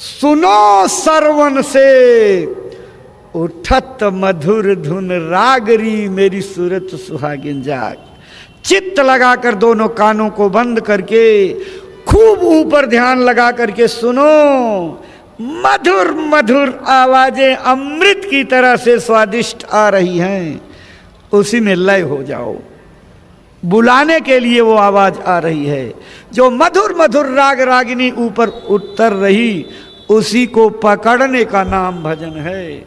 सुनो सरवन से, उठत मधुर धुन रागरी, मेरी सूरत सुहागिन जाग। चित्त लगाकर दोनों कानों को बंद करके खूब ऊपर ध्यान लगा करके सुनो। मधुर मधुर आवाजें अमृत की तरह से स्वादिष्ट आ रही हैं। उसी में लय हो जाओ। बुलाने के लिए वो आवाज आ रही है। जो मधुर मधुर राग रागिनी ऊपर उतर रही, उसी को पकड़ने का नाम भजन है।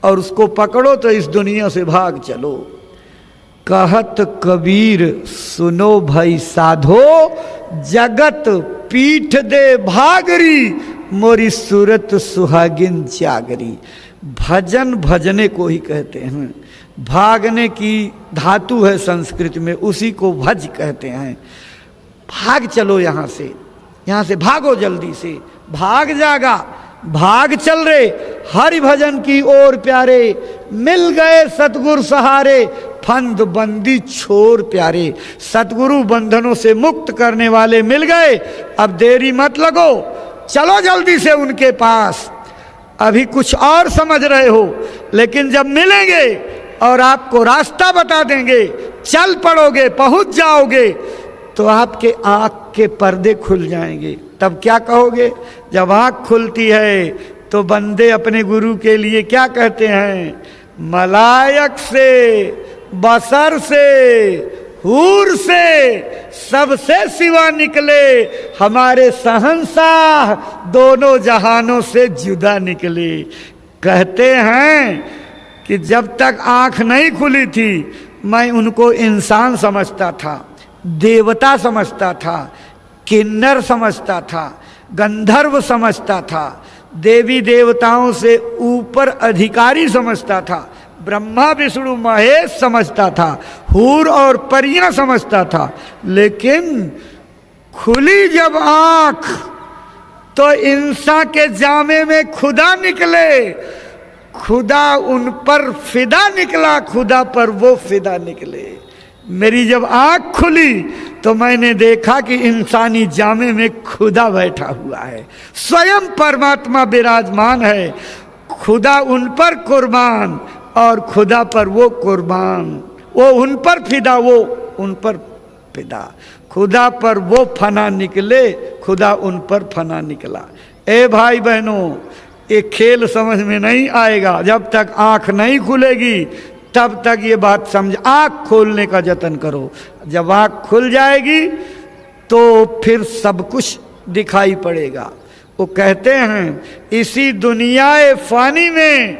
और उसको पकड़ो तो इस दुनिया से भाग चलो। कहत कबीर सुनो भई साधो, जगत पीठ दे भागरी, मोरी सूरत सुहागिन जागरी। भजन भजने को ही कहते हैं। भागने की धातु है संस्कृत में, उसी को भज कहते हैं। भाग चलो यहाँ से भागो जल्दी से। भाग जागा, भाग चल रे, हरि भजन की ओर प्यारे, मिल गए सतगुरु सहारे, फंद बंदी छोर प्यारे। सतगुरु बंधनों से मुक्त करने वाले मिल गए, अब देरी मत लगो, चलो जल्दी से उनके पास। अभी कुछ और समझ रहे हो, लेकिन जब मिलेंगे और आपको रास्ता बता देंगे, चल पड़ोगे, पहुंच जाओगे, तो आपके आंख के पर्दे खुल जाएंगे। तब क्या कहोगे? जब आंख खुलती है तो बंदे अपने गुरु के लिए क्या कहते हैं? मलायक से, बसर से, हूर से, सबसे सिवा निकले, हमारे शहंशाह दोनों जहानों से जुदा निकले। कहते हैं कि जब तक आंख नहीं खुली थी, मैं उनको इंसान समझता था, देवता समझता था, किन्नर समझता था, गंधर्व समझता था, देवी देवताओं से ऊपर अधिकारी समझता था, ब्रह्मा विष्णु महेश समझता था, हूर और परियां समझता था। लेकिन खुली जब आंख तो इंसान के जामे में खुदा निकले। खुदा उन पर फिदा निकला, खुदा पर वो फिदा निकले। मेरी जब आंख खुली तो मैंने देखा कि इंसानी जामे में खुदा बैठा हुआ है, स्वयं परमात्मा विराजमान है। खुदा उन पर कुर्बान और खुदा पर वो कुर्बान, वो उन पर फिदा, वो उन पर फिदा। खुदा पर वो फना निकले, खुदा उन पर फना निकला। ए भाई बहनों, ये खेल समझ में नहीं आएगा जब तक आंख नहीं खुलेगी, तब तक ये बात समझ। आंख खोलने का जतन करो, जब आंख खुल जाएगी तो फिर सब कुछ दिखाई पड़ेगा। वो कहते हैं इसी दुनियाए फानी में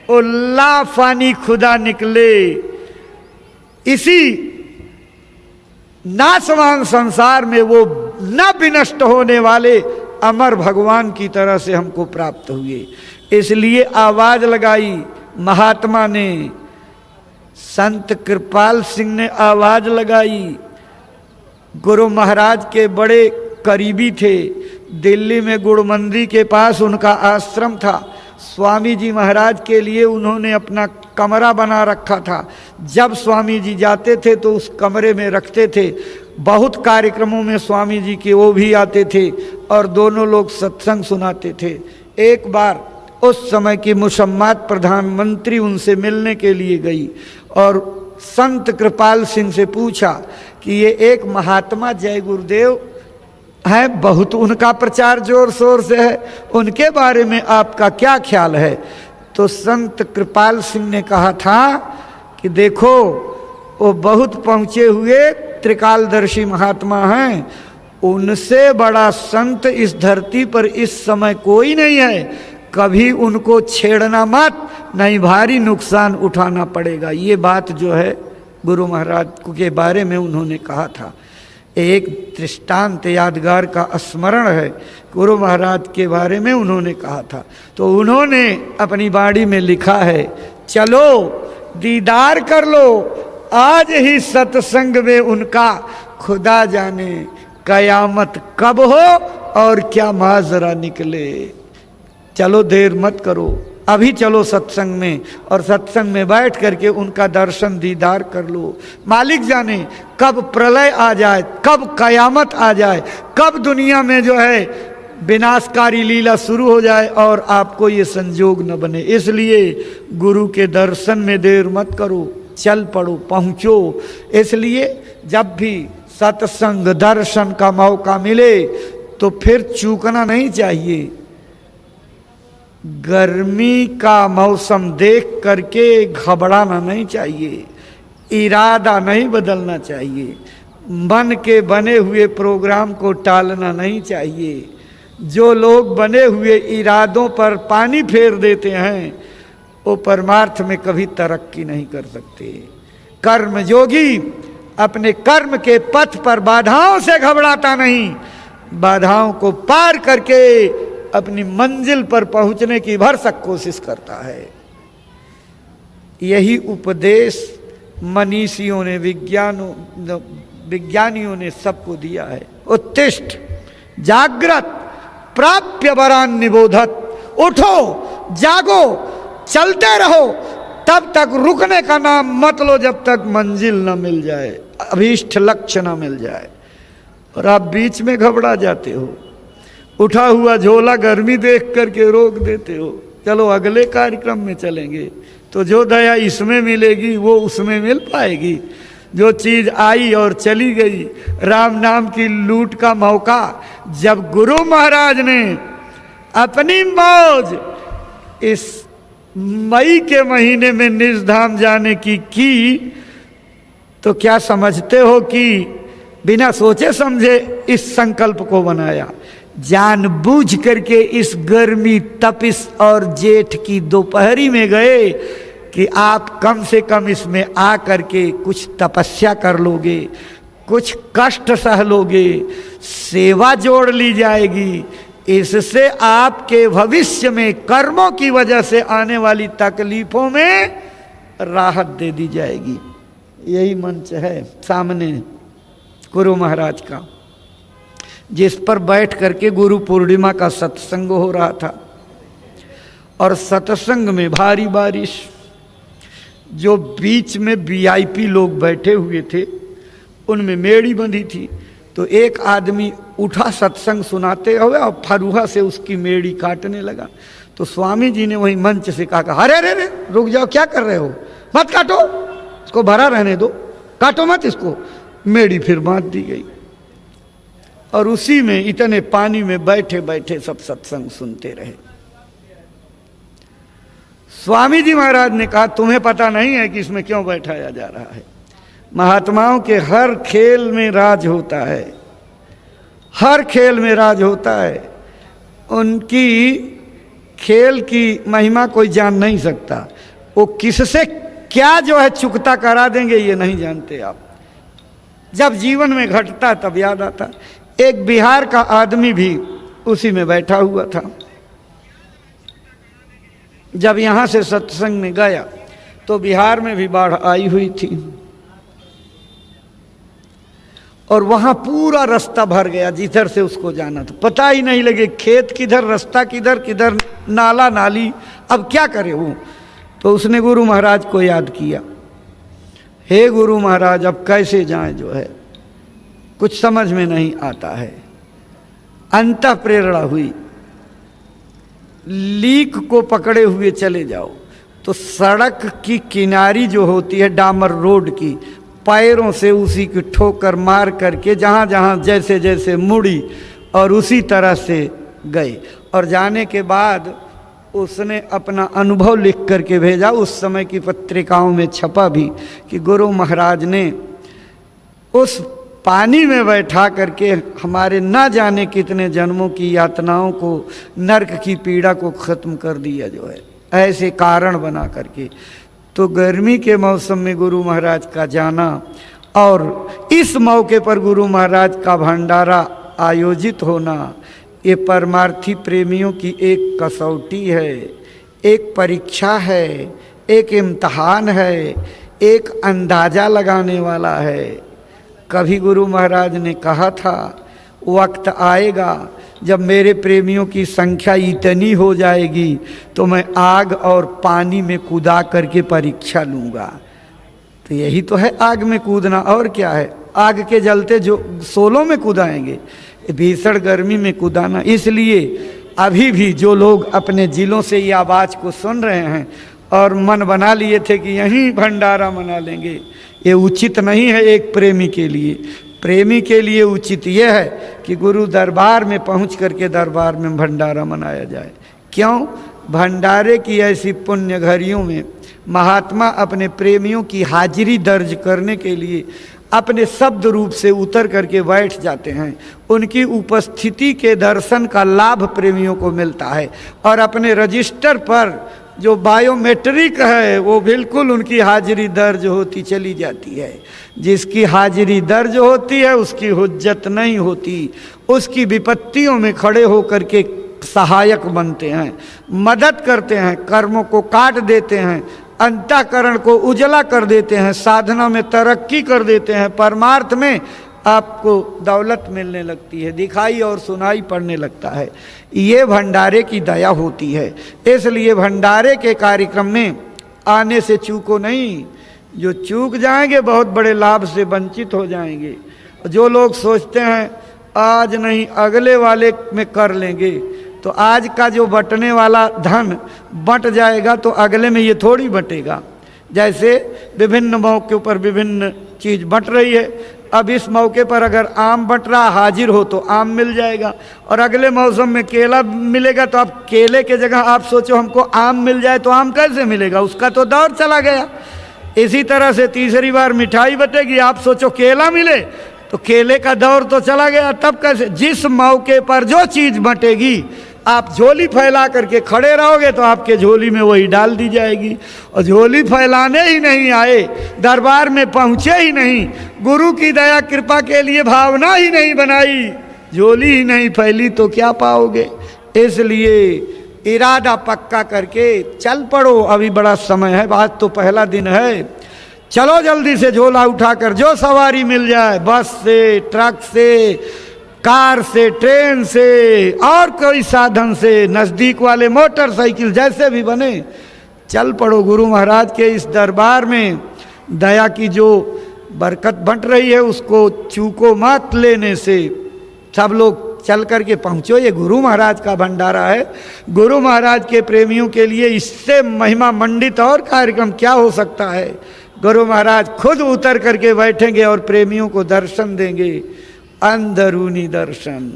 वो ला फानी खुदा निकले। इसी नाशवान संसार में वो न विनष्ट होने वाले अमर भगवान की तरह से हमको प्राप्त हुए। इसलिए आवाज लगाई महात्मा ने, संत कृपाल सिंह ने आवाज लगाई। गुरु महाराज के बड़े करीबी थे। दिल्ली में गुड़मंदी के पास उनका आश्रम था। स्वामी जी महाराज के लिए उन्होंने अपना कमरा बना रखा था। जब स्वामी जी जाते थे तो उस कमरे में रखते थे। बहुत कार्यक्रमों में स्वामी जी के वो भी आते थे और दोनों लोग सत्संग सुनाते थे। एक बार उस समय की मुसम्मात प्रधानमंत्री उनसे मिलने के लिए गई और संत कृपाल सिंह से पूछा कि ये एक महात्मा जय गुरुदेव है, बहुत उनका प्रचार जोर शोर से है, उनके बारे में आपका क्या ख्याल है? तो संत कृपाल सिंह ने कहा था कि देखो, वो बहुत पहुँचे हुए त्रिकालदर्शी महात्मा हैं, उनसे बड़ा संत इस धरती पर इस समय कोई नहीं है। कभी उनको छेड़ना मत, नहीं भारी नुकसान उठाना पड़ेगा। ये बात जो है गुरु महाराज के बारे में उन्होंने कहा था। एक दृष्टांत यादगार का स्मरण है, गुरु महाराज के बारे में उन्होंने कहा था। तो उन्होंने अपनी बाड़ी में लिखा है, चलो दीदार कर लो आज ही सत्संग में उनका, खुदा जाने कयामत कब हो और क्या माजरा निकले। चलो देर मत करो, अभी चलो सत्संग में और सत्संग में बैठ करके उनका दर्शन दीदार कर लो। मालिक जाने कब प्रलय आ जाए, कब कयामत आ जाए, कब दुनिया में जो है विनाशकारी लीला शुरू हो जाए और आपको ये संजोग न बने। इसलिए गुरु के दर्शन में देर मत करो, चल पड़ो, पहुँचो। इसलिए जब भी सत्संग दर्शन का मौका मिले तो फिर चूकना नहीं चाहिए। गर्मी का मौसम देख करके घबराना नहीं चाहिए। इरादा नहीं बदलना चाहिए, मन के बने हुए प्रोग्राम को टालना नहीं चाहिए। जो लोग बने हुए इरादों पर पानी फेर देते हैं वो परमार्थ में कभी तरक्की नहीं कर सकते। कर्म योगी अपने कर्म के पथ पर बाधाओं से घबराता नहीं, बाधाओं को पार करके अपनी मंजिल पर पहुंचने की भरसक कोशिश करता है। यही उपदेश मनीषियों ने, विज्ञानियों ने सबको दिया है। उत्तिष्ठ जागृत प्राप्य वरान निबोधत, उठो जागो चलते रहो, तब तक रुकने का नाम मत लो जब तक मंजिल न मिल जाए, अभीष्ट लक्ष्य न मिल जाए। और आप बीच में घबरा जाते हो, उठा हुआ झोला गर्मी देख करके रोक देते हो, चलो अगले कार्यक्रम में चलेंगे। तो जो दया इसमें मिलेगी वो उसमें मिल पाएगी। जो चीज आई और चली गई, राम नाम की लूट का मौका जब गुरु महाराज ने अपनी मौज इस मई के महीने में निजधाम जाने की तो क्या समझते हो कि बिना सोचे समझे इस संकल्प को बनाया, जानबूझ करके इस गर्मी तपिश और जेठ की दोपहरी में गए कि आप कम से कम इसमें आ करके कुछ तपस्या कर लोगे, कुछ कष्ट सह लोगे, सेवा जोड़ ली जाएगी, इससे आपके भविष्य में कर्मों की वजह से आने वाली तकलीफों में राहत दे दी जाएगी। यही मंच है सामने गुरु महाराज का, जिस पर बैठ करके गुरु पूर्णिमा का सत्संग हो रहा था। और सत्संग में भारी बारिश, जो बीच में वीआईपी लोग बैठे हुए थे उनमें मेड़ी बंधी थी। तो एक आदमी उठा सत्संग सुनाते हुए और फरुहा से उसकी मेड़ी काटने लगा। तो स्वामी जी ने वही मंच से कहा, अरे अरे अरे रुक जाओ, क्या कर रहे हो, मत काटो, इसको भरा रहने दो, काटो मत इसको। मेड़ी फिर बांध दी गई और उसी में इतने पानी में बैठे बैठे सब सत्संग सुनते रहे। स्वामी जी महाराज ने कहा, तुम्हें पता नहीं है कि इसमें क्यों बैठाया जा रहा है। महात्माओं के हर खेल में राज होता है, हर खेल में राज होता है। उनकी खेल की महिमा कोई जान नहीं सकता, वो किससे क्या जो है चुकता करा देंगे ये नहीं जानते आप। जब जीवन में घटता तब याद आता। एक बिहार का आदमी भी उसी में बैठा हुआ था। जब यहाँ से सत्संग में गया तो बिहार में भी बाढ़ आई हुई थी और वहाँ पूरा रास्ता भर गया जिधर से उसको जाना था। पता ही नहीं लगे खेत किधर, रास्ता किधर, किधर नाला नाली, अब क्या करे वो। तो उसने गुरु महाराज को याद किया, हे गुरु महाराज अब कैसे जाएं, जो है कुछ समझ में नहीं आता है। अंतः प्रेरणा हुई, लीक को पकड़े हुए चले जाओ। तो सड़क की किनारी जो होती है डामर रोड की, पैरों से उसी की ठोकर मार करके जहाँ जहाँ जैसे जैसे मुड़ी और उसी तरह से गए। और जाने के बाद उसने अपना अनुभव लिख करके भेजा। उस समय की पत्रिकाओं में छपा भी कि गुरु महाराज ने उस पानी में बैठा करके हमारे न जाने कितने जन्मों की यातनाओं को, नरक की पीड़ा को ख़त्म कर दिया, जो है ऐसे कारण बना करके। तो गर्मी के मौसम में गुरु महाराज का जाना और इस मौके पर गुरु महाराज का भंडारा आयोजित होना, ये परमार्थी प्रेमियों की एक कसौटी है, एक परीक्षा है, एक इम्तहान है, एक अंदाज़ा लगाने वाला है। कभी गुरु महाराज ने कहा था, वक्त आएगा जब मेरे प्रेमियों की संख्या इतनी हो जाएगी तो मैं आग और पानी में कूदा करके परीक्षा लूँगा। तो यही तो है आग में कूदना, और क्या है। आग के जलते जो सोलों में कूदाएंगे, भीषण गर्मी में कूदाना। इसलिए अभी भी जो लोग अपने जिलों से ये आवाज़ को सुन रहे हैं और मन बना लिए थे कि यहीं भंडारा मना लेंगे, ये उचित नहीं है एक प्रेमी के लिए। प्रेमी के लिए उचित यह है कि गुरु दरबार में पहुंच करके दरबार में भंडारा मनाया जाए। क्यों? भंडारे की ऐसी पुण्य घड़ियों में महात्मा अपने प्रेमियों की हाजिरी दर्ज करने के लिए अपने शब्द रूप से उतर करके बैठ जाते हैं। उनकी उपस्थिति के दर्शन का लाभ प्रेमियों को मिलता है और अपने रजिस्टर पर जो बायोमेट्रिक है वो बिल्कुल उनकी हाजिरी दर्ज होती चली जाती है। जिसकी हाजिरी दर्ज होती है उसकी हुज्जत नहीं होती, उसकी विपत्तियों में खड़े होकर के सहायक बनते हैं, मदद करते हैं, कर्मों को काट देते हैं, अंतःकरण को उजला कर देते हैं, साधना में तरक्की कर देते हैं, परमार्थ में आपको दौलत मिलने लगती है, दिखाई और सुनाई पड़ने लगता है। ये भंडारे की दया होती है। इसलिए भंडारे के कार्यक्रम में आने से चूको नहीं। जो चूक जाएंगे बहुत बड़े लाभ से वंचित हो जाएंगे। जो लोग सोचते हैं आज नहीं अगले वाले में कर लेंगे, तो आज का जो बंटने वाला धन बंट जाएगा तो अगले में ये थोड़ी बंटेगा। जैसे विभिन्न मौके पर विभिन्न चीज़ बंट रही है, अब इस मौके पर अगर आम बंट रहा हाजिर हो तो आम मिल जाएगा, और अगले मौसम में केला मिलेगा तो अब केले के जगह आप सोचो हमको आम मिल जाए तो आम कैसे मिलेगा, उसका तो दौर चला गया। इसी तरह से तीसरी बार मिठाई बटेगी, आप सोचो केला मिले तो केले का दौर तो चला गया, तब कैसे। जिस मौके पर जो चीज़ बटेगी आप झोली फैला करके खड़े रहोगे तो आपके झोली में वही डाल दी जाएगी। और झोली फैलाने ही नहीं आए, दरबार में पहुँचे ही नहीं, गुरु की दया कृपा के लिए भावना ही नहीं बनाई, झोली ही नहीं फैली तो क्या पाओगे। इसलिए इरादा पक्का करके चल पड़ो, अभी बड़ा समय है, आज तो पहला दिन है, चलो जल्दी से झोला उठाकर जो सवारी मिल जाए, बस से, ट्रक से, कार से, ट्रेन से और कोई साधन से, नज़दीक वाले मोटरसाइकिल जैसे भी बने, चल पड़ो गुरु महाराज के इस दरबार में। दया की जो बरकत बंट रही है उसको चूको मत लेने से। सब लोग चल करके पहुँचो, ये गुरु महाराज का भंडारा है। गुरु महाराज के प्रेमियों के लिए इससे महिमा मंडित और कार्यक्रम क्या हो सकता है। गुरु महाराज खुद उतर करके बैठेंगे और प्रेमियों को दर्शन देंगे। अंदरूनी दर्शन,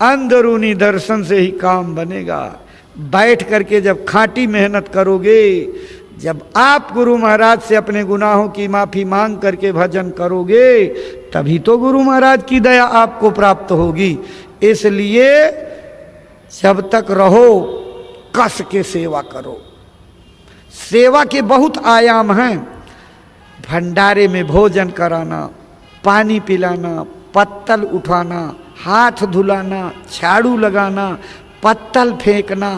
अंदरूनी दर्शन से ही काम बनेगा। बैठ करके जब खाटी मेहनत करोगे, जब आप गुरु महाराज से अपने गुनाहों की माफ़ी मांग करके भजन करोगे, तभी तो गुरु महाराज की दया आपको प्राप्त होगी। इसलिए जब तक रहो कस के सेवा करो। सेवा के बहुत आयाम हैं। भंडारे में भोजन कराना, पानी पिलाना, पत्तल उठाना, हाथ धुलाना, झाड़ू लगाना, पत्तल फेंकना,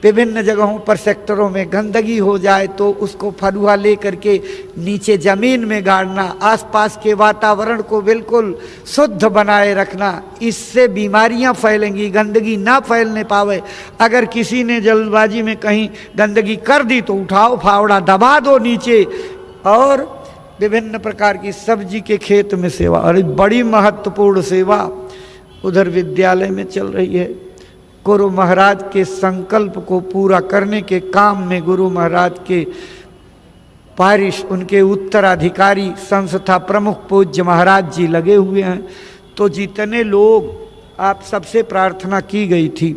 विभिन्न जगहों पर सेक्टरों में गंदगी हो जाए तो उसको फरुआ ले करके नीचे ज़मीन में गाड़ना, आसपास के वातावरण को बिल्कुल शुद्ध बनाए रखना। इससे बीमारियां फैलेंगी, गंदगी ना फैलने पावे। अगर किसी ने जल्दबाजी में कहीं गंदगी कर दी तो उठाओ फावड़ा दबा दो नीचे। और विभिन्न प्रकार की सब्जी के खेत में सेवा, और बड़ी महत्वपूर्ण सेवा उधर विद्यालय में चल रही है। गुरु महाराज के संकल्प को पूरा करने के काम में गुरु महाराज के पारिश, उनके उत्तराधिकारी, संस्था प्रमुख पूज्य महाराज जी लगे हुए हैं। तो जितने लोग, आप सबसे प्रार्थना की गई थी,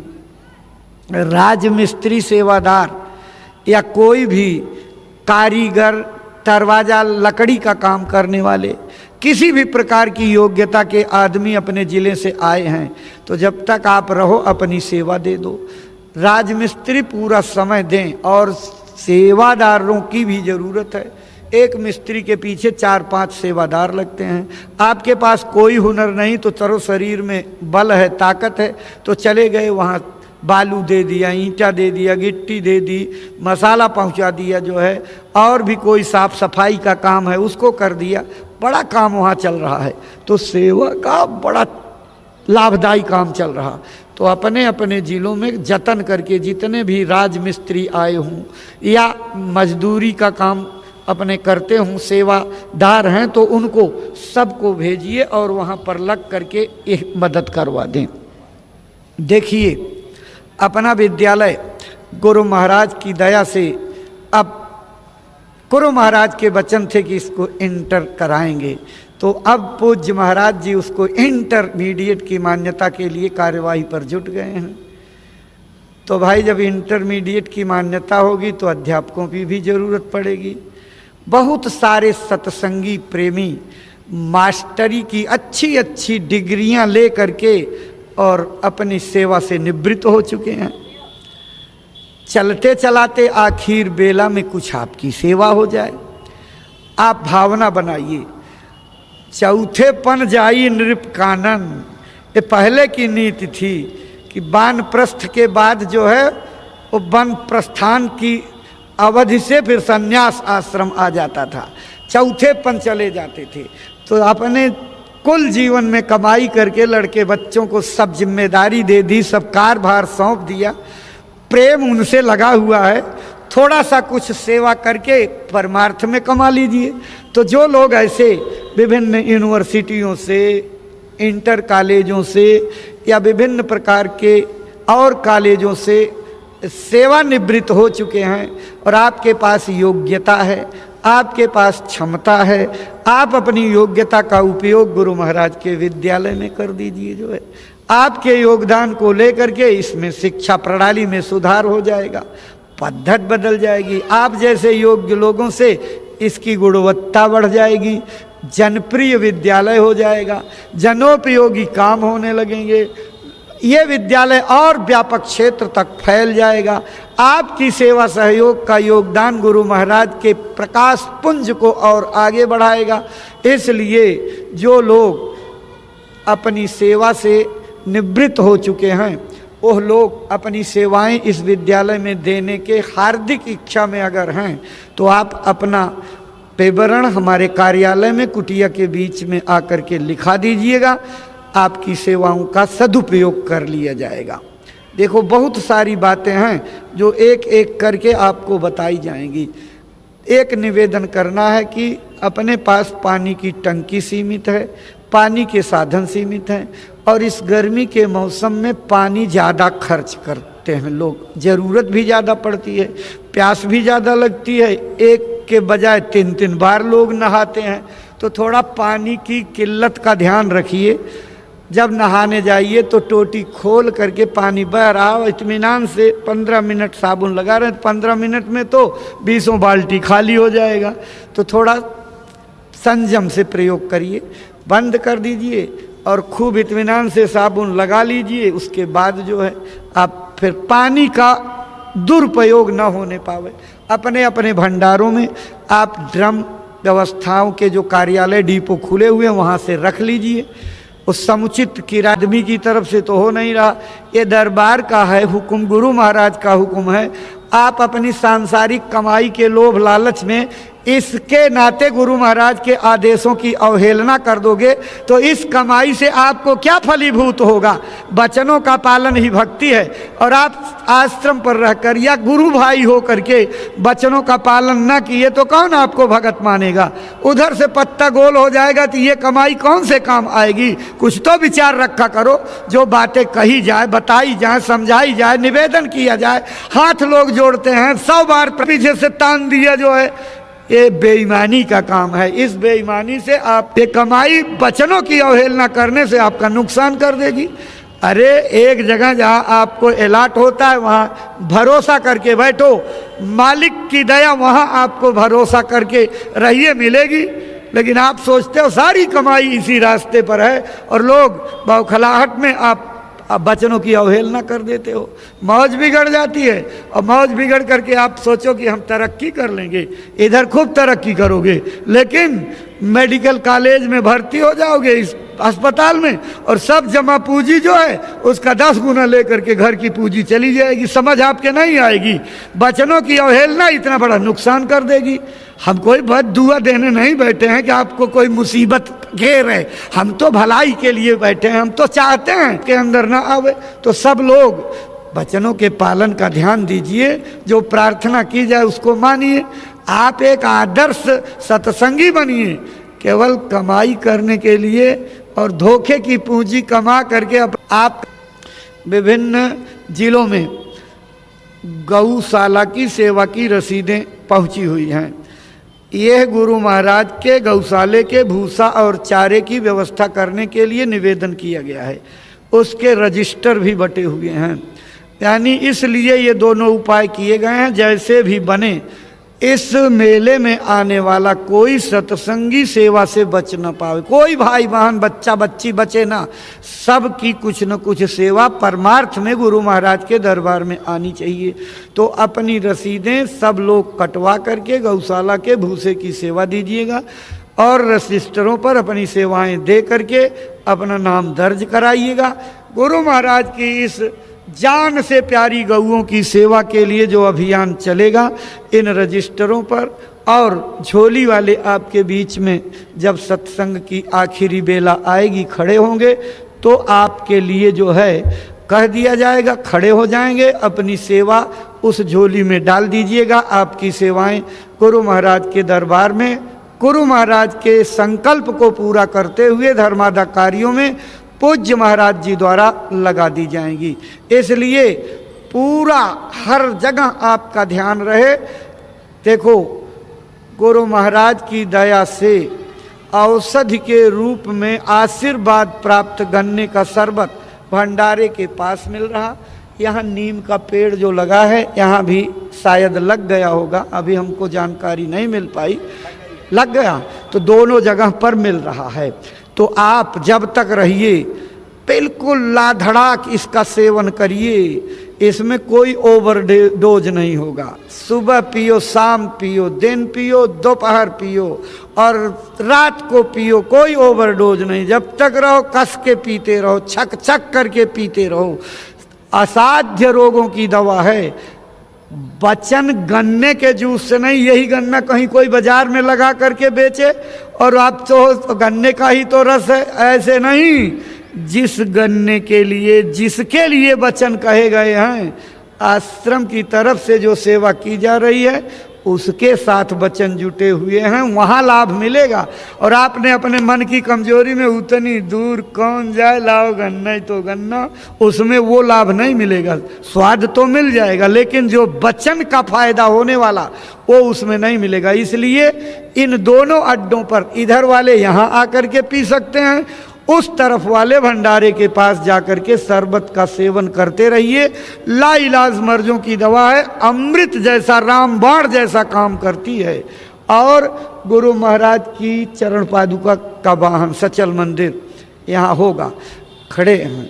राजमिस्त्री सेवादार या कोई भी कारीगर, दरवाजा लकड़ी का काम करने वाले, किसी भी प्रकार की योग्यता के आदमी अपने ज़िले से आए हैं तो जब तक आप रहो अपनी सेवा दे दो। राजमिस्त्री पूरा समय दें और सेवादारों की भी ज़रूरत है। एक मिस्त्री के पीछे 4-5 सेवादार लगते हैं। आपके पास कोई हुनर नहीं तो चलो शरीर में बल है, ताकत है, तो चले गए वहाँ, बालू दे दिया, ईंटा दे दिया, गिट्टी दे दी, मसाला पहुंचा दिया, जो है और भी कोई साफ सफाई का काम है उसको कर दिया। बड़ा काम वहाँ चल रहा है, तो सेवा का बड़ा लाभदायी काम चल रहा। तो अपने अपने ज़िलों में जतन करके जितने भी राजमिस्त्री आए हों या मजदूरी का काम अपने करते हों, सेवादार हैं, तो उनको सबको भेजिए और वहाँ पर लग करके एक मदद करवा दें। देखिए अपना विद्यालय गुरु महाराज की दया से, अब गुरु महाराज के वचन थे कि इसको इंटर कराएंगे, तो अब पूज्य महाराज जी उसको इंटरमीडिएट की मान्यता के लिए कार्यवाही पर जुट गए हैं। तो भाई जब इंटरमीडिएट की मान्यता होगी तो अध्यापकों की भी जरूरत पड़ेगी। बहुत सारे सत्संगी प्रेमी मास्टरी की अच्छी अच्छी डिग्रियां ले करके और अपनी सेवा से निवृत्त हो चुके हैं। चलते चलाते आखिर बेला में कुछ आपकी सेवा हो जाए। आप भावना बनाइए, चौथे पन जाई नृप कानन। ये पहले की नीति थी कि वानप्रस्थ के बाद जो है वो वन प्रस्थान की अवधि से फिर संन्यास आश्रम आ जाता था, चौथे पन चले जाते थे। तो अपने कुल जीवन में कमाई करके लड़के बच्चों को सब जिम्मेदारी दे दी, सब कारभार सौंप दिया, प्रेम उनसे लगा हुआ है, थोड़ा सा कुछ सेवा करके परमार्थ में कमा लीजिए। तो जो लोग ऐसे विभिन्न यूनिवर्सिटियों से, इंटर कॉलेजों से या विभिन्न प्रकार के और कॉलेजों से सेवानिवृत्त हो चुके हैं और आपके पास योग्यता है, आपके पास क्षमता है, आप अपनी योग्यता का उपयोग गुरु महाराज के विद्यालय में कर दीजिए। जो है आपके योगदान को लेकर के इसमें शिक्षा प्रणाली में सुधार हो जाएगा, पद्धत बदल जाएगी, आप जैसे योग्य लोगों से इसकी गुणवत्ता बढ़ जाएगी, जनप्रिय विद्यालय हो जाएगा, जनोपयोगी काम होने लगेंगे, ये विद्यालय और व्यापक क्षेत्र तक फैल जाएगा। आपकी सेवा सहयोग का योगदान गुरु महाराज के प्रकाश पुंज को और आगे बढ़ाएगा। इसलिए जो लोग अपनी सेवा से निवृत्त हो चुके हैं वो लोग अपनी सेवाएं इस विद्यालय में देने के हार्दिक इच्छा में अगर हैं तो आप अपना विवरण हमारे कार्यालय में कुटिया के बीच में आकर के लिखा दीजिएगा, आपकी सेवाओं का सदुपयोग कर लिया जाएगा। देखो बहुत सारी बातें हैं जो एक एक करके आपको बताई जाएंगी। एक निवेदन करना है कि अपने पास पानी की टंकी सीमित है, पानी के साधन सीमित हैं और इस गर्मी के मौसम में पानी ज़्यादा खर्च करते हैं लोग, ज़रूरत भी ज़्यादा पड़ती है, प्यास भी ज़्यादा लगती है, एक के बजाय 3-3 बार लोग नहाते हैं। तो थोड़ा पानी की किल्लत का ध्यान रखिए। जब नहाने जाइए तो टोटी खोल करके पानी बह रहा हो, इत्मीनान से 15 मिनट साबुन लगा रहे हैं, 15 मिनट में तो 20 बाल्टी खाली हो जाएगा। तो थोड़ा संयम से प्रयोग करिए, बंद कर दीजिए और खूब इत्मीनान से साबुन लगा लीजिए। उसके बाद जो है आप फिर पानी का दुरुपयोग न होने पावे। अपने अपने भंडारों में आप ड्रम व्यवस्थाओं के जो कार्यालय डिपो खुले हुए हैं वहाँ से रख लीजिए। उस समुचित किराया आदमी की तरफ से तो हो नहीं रहा, ये दरबार का है हुक्म, गुरु महाराज का हुक्म है। आप अपनी सांसारिक कमाई के लोभ लालच में इसके नाते गुरु महाराज के आदेशों की अवहेलना कर दोगे तो इस कमाई से आपको क्या फलीभूत होगा? वचनों का पालन ही भक्ति है। और आप आश्रम पर रहकर या गुरु भाई हो करके वचनों का पालन न किए तो कौन आपको भगत मानेगा? उधर से पत्ता गोल हो जाएगा तो ये कमाई कौन से काम आएगी? कुछ तो विचार रखा करो। जो बातें कही जाए, बताई जाए, समझाई जाए, निवेदन किया जाए, हाथ लोग जोड़ते हैं, 100 बार पीछे से तान दिया जो है, ये बेईमानी का काम है। इस बेईमानी से आप ये कमाई वचनों की अवहेलना करने से आपका नुकसान कर देगी। अरे एक जगह जहाँ आपको अलाट होता है वहाँ भरोसा करके बैठो, मालिक की दया वहाँ आपको भरोसा करके रहिए मिलेगी। लेकिन आप सोचते हो सारी कमाई इसी रास्ते पर है और लोग बौखलाहट में आप वचनों की अवहेलना कर देते हो, मौज बिगड़ जाती है। और मौज बिगड़ करके आप सोचो कि हम तरक्की कर लेंगे, इधर खूब तरक्की करोगे लेकिन मेडिकल कॉलेज में भर्ती हो जाओगे, इस अस्पताल में, और सब जमा पूंजी जो है उसका 10 गुना लेकर के घर की पूंजी चली जाएगी, समझ आपके नहीं आएगी। वचनों की अवहेलना इतना बड़ा नुकसान कर देगी। हम कोई बहुत दुआ देने नहीं बैठे हैं कि आपको कोई मुसीबत घेर है, हम तो भलाई के लिए बैठे हैं, हम तो चाहते हैं कि अंदर ना आवे। तो सब लोग वचनों के पालन का ध्यान दीजिए, जो प्रार्थना की जाए उसको मानिए। आप एक आदर्श सत्संगी बनिए। केवल कमाई करने के लिए और धोखे की पूंजी कमा करके आप विभिन्न जिलों में गौशाला की सेवा की रसीदें पहुंची हुई हैं। यह गुरु महाराज के गौशाले के भूसा और चारे की व्यवस्था करने के लिए निवेदन किया गया है, उसके रजिस्टर भी बटे हुए हैं। यानी इसलिए ये दोनों उपाय किए गए हैं। जैसे भी बने, इस मेले में आने वाला कोई सत्संगी सेवा से बच न पावे, कोई भाई बहन बच्चा बच्ची बचे ना, सबकी कुछ न कुछ सेवा परमार्थ में गुरु महाराज के दरबार में आनी चाहिए। तो अपनी रसीदें सब लोग कटवा करके गौशाला के भूसे की सेवा दीजिएगा और रजिस्टरों पर अपनी सेवाएं दे करके अपना नाम दर्ज कराइएगा। गुरु महाराज की इस जान से प्यारी गौओं की सेवा के लिए जो अभियान चलेगा, इन रजिस्टरों पर और झोली वाले आपके बीच में जब सत्संग की आखिरी बेला आएगी खड़े होंगे तो आपके लिए जो है कह दिया जाएगा, खड़े हो जाएंगे, अपनी सेवा उस झोली में डाल दीजिएगा। आपकी सेवाएं गुरु महाराज के दरबार में गुरु महाराज के संकल्प को पूरा करते हुए धर्मादा कार्यों में पूज्य महाराज जी द्वारा लगा दी जाएंगी। इसलिए पूरा हर जगह आपका ध्यान रहे। देखो, गुरु महाराज की दया से औषधि के रूप में आशीर्वाद प्राप्त गन्ने का शरबत भंडारे के पास मिल रहा। यहाँ नीम का पेड़ जो लगा है, यहाँ भी शायद लग गया होगा, अभी हमको जानकारी नहीं मिल पाई, लग गया तो दोनों जगह पर मिल रहा है। तो आप जब तक रहिए बिल्कुल लाधड़ाक इसका सेवन करिए, इसमें कोई ओवरडोज नहीं होगा। सुबह पियो, शाम पियो, दिन पियो, दोपहर पियो और रात को पियो, कोई ओवरडोज नहीं। जब तक रहो कस के पीते रहो, छक छक करके पीते रहो। असाध्य रोगों की दवा है। बचन गन्ने के जूस से नहीं, यही गन्ना कहीं कोई बाजार में लगा करके बेचे और आप तो गन्ने का ही तो रस है, ऐसे नहीं। जिस गन्ने के लिए, जिसके लिए वचन कहे गए हैं, आश्रम की तरफ से जो सेवा की जा रही है उसके साथ वचन जुटे हुए हैं, वहाँ लाभ मिलेगा। और आपने अपने मन की कमजोरी में उतनी दूर कौन जाए, लाओ गन्ना ही तो गन्ना, उसमें वो लाभ नहीं मिलेगा। स्वाद तो मिल जाएगा लेकिन जो वचन का फायदा होने वाला वो उसमें नहीं मिलेगा। इसलिए इन दोनों अड्डों पर, इधर वाले यहाँ आकर के पी सकते हैं, उस तरफ वाले भंडारे के पास जाकर के शरबत का सेवन करते रहिए। लाइलाज मर्जों की दवा है, अमृत जैसा, रामबाण जैसा काम करती है। और गुरु महाराज की चरण पादुका का वाहन सचल मंदिर यहाँ होगा, खड़े हैं।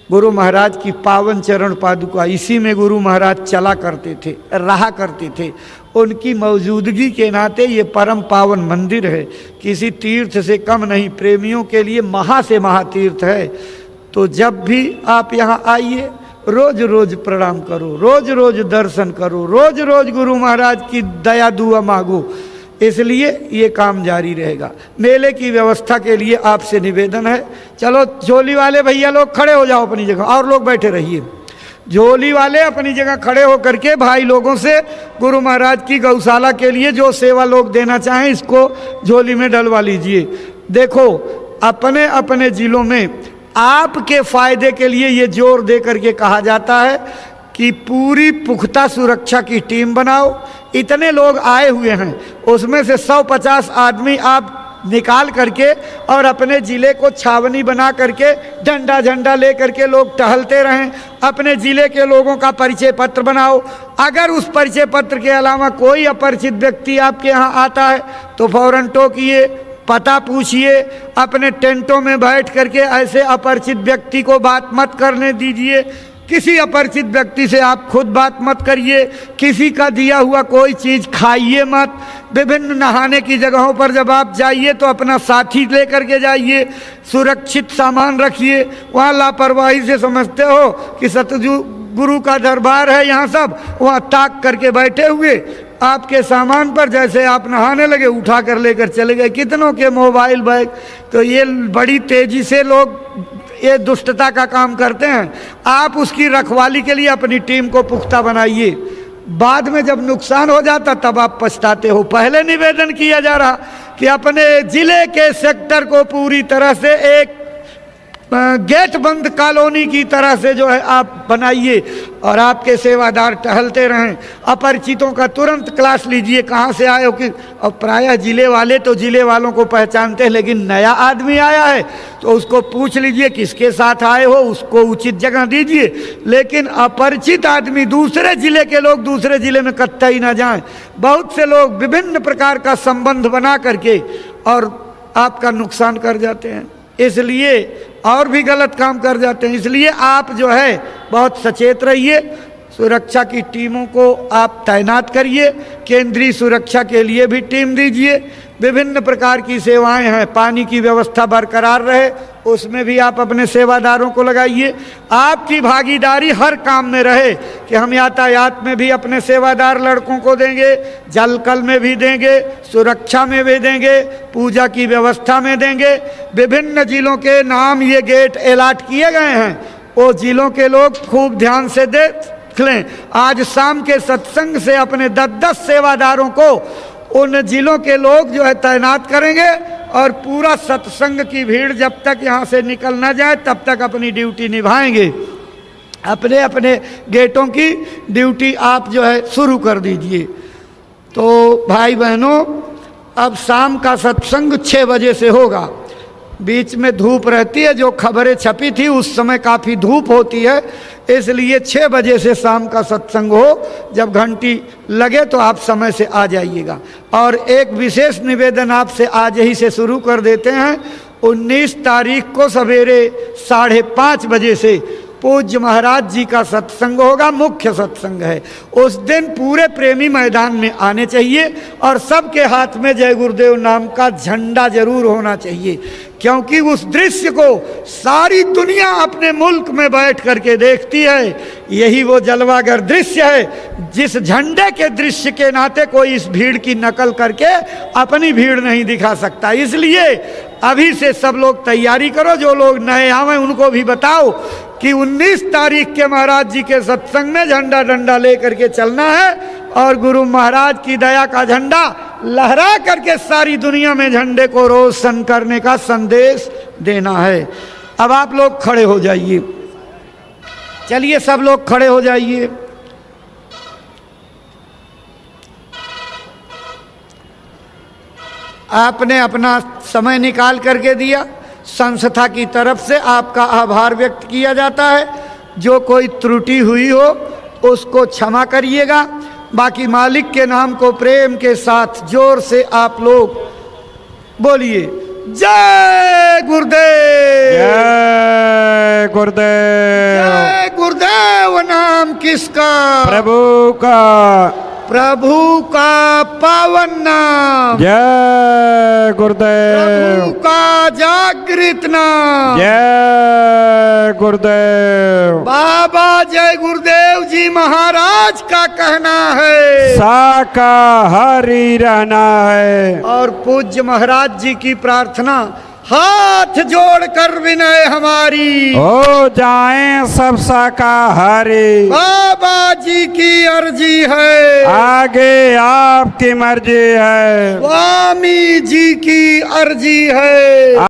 गुरु महाराज की पावन चरण पादुका, इसी में गुरु महाराज चला करते थे, रहा करते थे। उनकी मौजूदगी के नाते ये परम पावन मंदिर है, किसी तीर्थ से कम नहीं, प्रेमियों के लिए महा से महातीर्थ है। तो जब भी आप यहाँ आइए, रोज रोज प्रणाम करो, रोज रोज दर्शन करो, रोज रोज गुरु महाराज की दया दुआ मांगो। इसलिए ये काम जारी रहेगा। मेले की व्यवस्था के लिए आपसे निवेदन है, चलो झोली वाले भैया लोग खड़े हो जाओ अपनी जगह, और लोग बैठे रहिए। झोली वाले अपनी जगह खड़े होकर के भाई लोगों से गुरु महाराज की गौशाला के लिए जो सेवा लोग देना चाहें इसको झोली में डलवा लीजिए। देखो, अपने अपने जिलों में आपके फायदे के लिए ये जोर दे करके कहा जाता है कि पूरी पुख्ता सुरक्षा की टीम बनाओ। इतने लोग आए हुए हैं, उसमें से 150 आदमी आप निकाल करके और अपने ज़िले को छावनी बना करके डंडा झंडा ले करके लोग टहलते रहें। अपने ज़िले के लोगों का परिचय पत्र बनाओ। अगर उस परिचय पत्र के अलावा कोई अपरिचित व्यक्ति आपके यहाँ आता है तो फौरन टोकिए, पता पूछिए। अपने टेंटों में बैठ करके ऐसे अपरिचित व्यक्ति को बात मत करने दीजिए। किसी अपरिचित व्यक्ति से आप खुद बात मत करिए। किसी का दिया हुआ कोई चीज़ खाइए मत। विभिन्न नहाने की जगहों पर जब आप जाइए तो अपना साथी लेकर के जाइए, सुरक्षित सामान रखिए। वहाँ लापरवाही से समझते हो कि सतगुरु का दरबार है, यहाँ सब वहाँ ताक करके बैठे हुए आपके सामान पर, जैसे आप नहाने लगे उठा कर लेकर चले गए। कितनों के मोबाइल बैग, तो ये बड़ी तेजी से लोग ये दुष्टता का काम करते हैं। आप उसकी रखवाली के लिए अपनी टीम को पुख्ता बनाइए। बाद में जब नुकसान हो जाता तब आप पछताते हो। पहले निवेदन किया जा रहा कि अपने जिले के सेक्टर को पूरी तरह से एक गेट बंद कॉलोनी की तरह से जो है आप बनाइए और आपके सेवादार टहलते रहें। अपरिचितों का तुरंत क्लास लीजिए, कहाँ से आए हो कि, और प्रायः जिले वाले तो जिले वालों को पहचानते हैं, लेकिन नया आदमी आया है तो उसको पूछ लीजिए किसके साथ आए हो, उसको उचित जगह दीजिए। लेकिन अपरिचित आदमी, दूसरे जिले के लोग दूसरे जिले में कतई ना जाएं। बहुत से लोग विभिन्न प्रकार का संबंध बना करके और आपका नुकसान कर जाते हैं, इसलिए और भी गलत काम कर जाते हैं। इसलिए आप जो है बहुत सचेत रहिए। सुरक्षा की टीमों को आप तैनात करिए, केंद्रीय सुरक्षा के लिए भी टीम दीजिए। विभिन्न प्रकार की सेवाएं हैं, पानी की व्यवस्था बरकरार रहे उसमें भी आप अपने सेवादारों को लगाइए। आपकी भागीदारी हर काम में रहे कि हम यातायात में भी अपने सेवादार लड़कों को देंगे, जलकल में भी देंगे, सुरक्षा में भी देंगे, पूजा की व्यवस्था में देंगे। विभिन्न जिलों के नाम ये गेट अलॉट किए गए हैं, वो जिलों के लोग खूब ध्यान से देख लें। आज शाम के सत्संग से अपने 10-10 सेवादारों को उन जिलों के लोग जो है तैनात करेंगे और पूरा सत्संग की भीड़ जब तक यहाँ से निकल ना जाए तब तक अपनी ड्यूटी निभाएंगे। अपने अपने गेटों की ड्यूटी आप जो है शुरू कर दीजिए। तो भाई बहनों, अब शाम का सत्संग 6 बजे से होगा। बीच में धूप रहती है, जो खबरें छपी थी उस समय काफ़ी धूप होती है, इसलिए 6 बजे से शाम का सत्संग हो। जब घंटी लगे तो आप समय से आ जाइएगा। और एक विशेष निवेदन आपसे आज ही से शुरू कर देते हैं। 19 तारीख को सवेरे 5:30 बजे से पूज्य महाराज जी का सत्संग होगा, मुख्य सत्संग है। उस दिन पूरे प्रेमी मैदान में आने चाहिए और सबके हाथ में जय गुरुदेव नाम का झंडा जरूर होना चाहिए, क्योंकि उस दृश्य को सारी दुनिया अपने मुल्क में बैठ करके देखती है। यही वो जलवागर दृश्य है जिस झंडे के दृश्य के नाते कोई इस भीड़ की नकल करके अपनी भीड़ नहीं दिखा सकता। इसलिए अभी से सब लोग तैयारी करो। जो लोग नए आवे उनको भी बताओ कि 19 तारीख के महाराज जी के सत्संग में झंडा डंडा लेकर के चलना है और गुरु महाराज की दया का झंडा लहरा करके सारी दुनिया में झंडे को रोशन करने का संदेश देना है। अब आप लोग खड़े हो जाइए, चलिए सब लोग खड़े हो जाइए। आपने अपना समय निकाल करके दिया, संस्था की तरफ से आपका आभार व्यक्त किया जाता है। जो कोई त्रुटि हुई हो उसको क्षमा करिएगा। बाकी मालिक के नाम को प्रेम के साथ जोर से आप लोग बोलिए, जय गुरुदेव, जय गुरुदेव। जय गुरुदेव। नाम किसका? प्रभु का, प्रभु का पावन नाम। जय गुरुदेव। प्रभु का जागृत नाम। जय गुरुदेव। बाबा जय गुरुदेव जी महाराज का कहना है शाकाहारी रहना है। और पूज्य महाराज जी की प्रार्थना, हाथ जोड़कर विनय हमारी हो जाएं सब शाकाहारी। बाबा जी की अर्जी है, आगे आपकी मर्जी है। स्वामी जी की अर्जी है।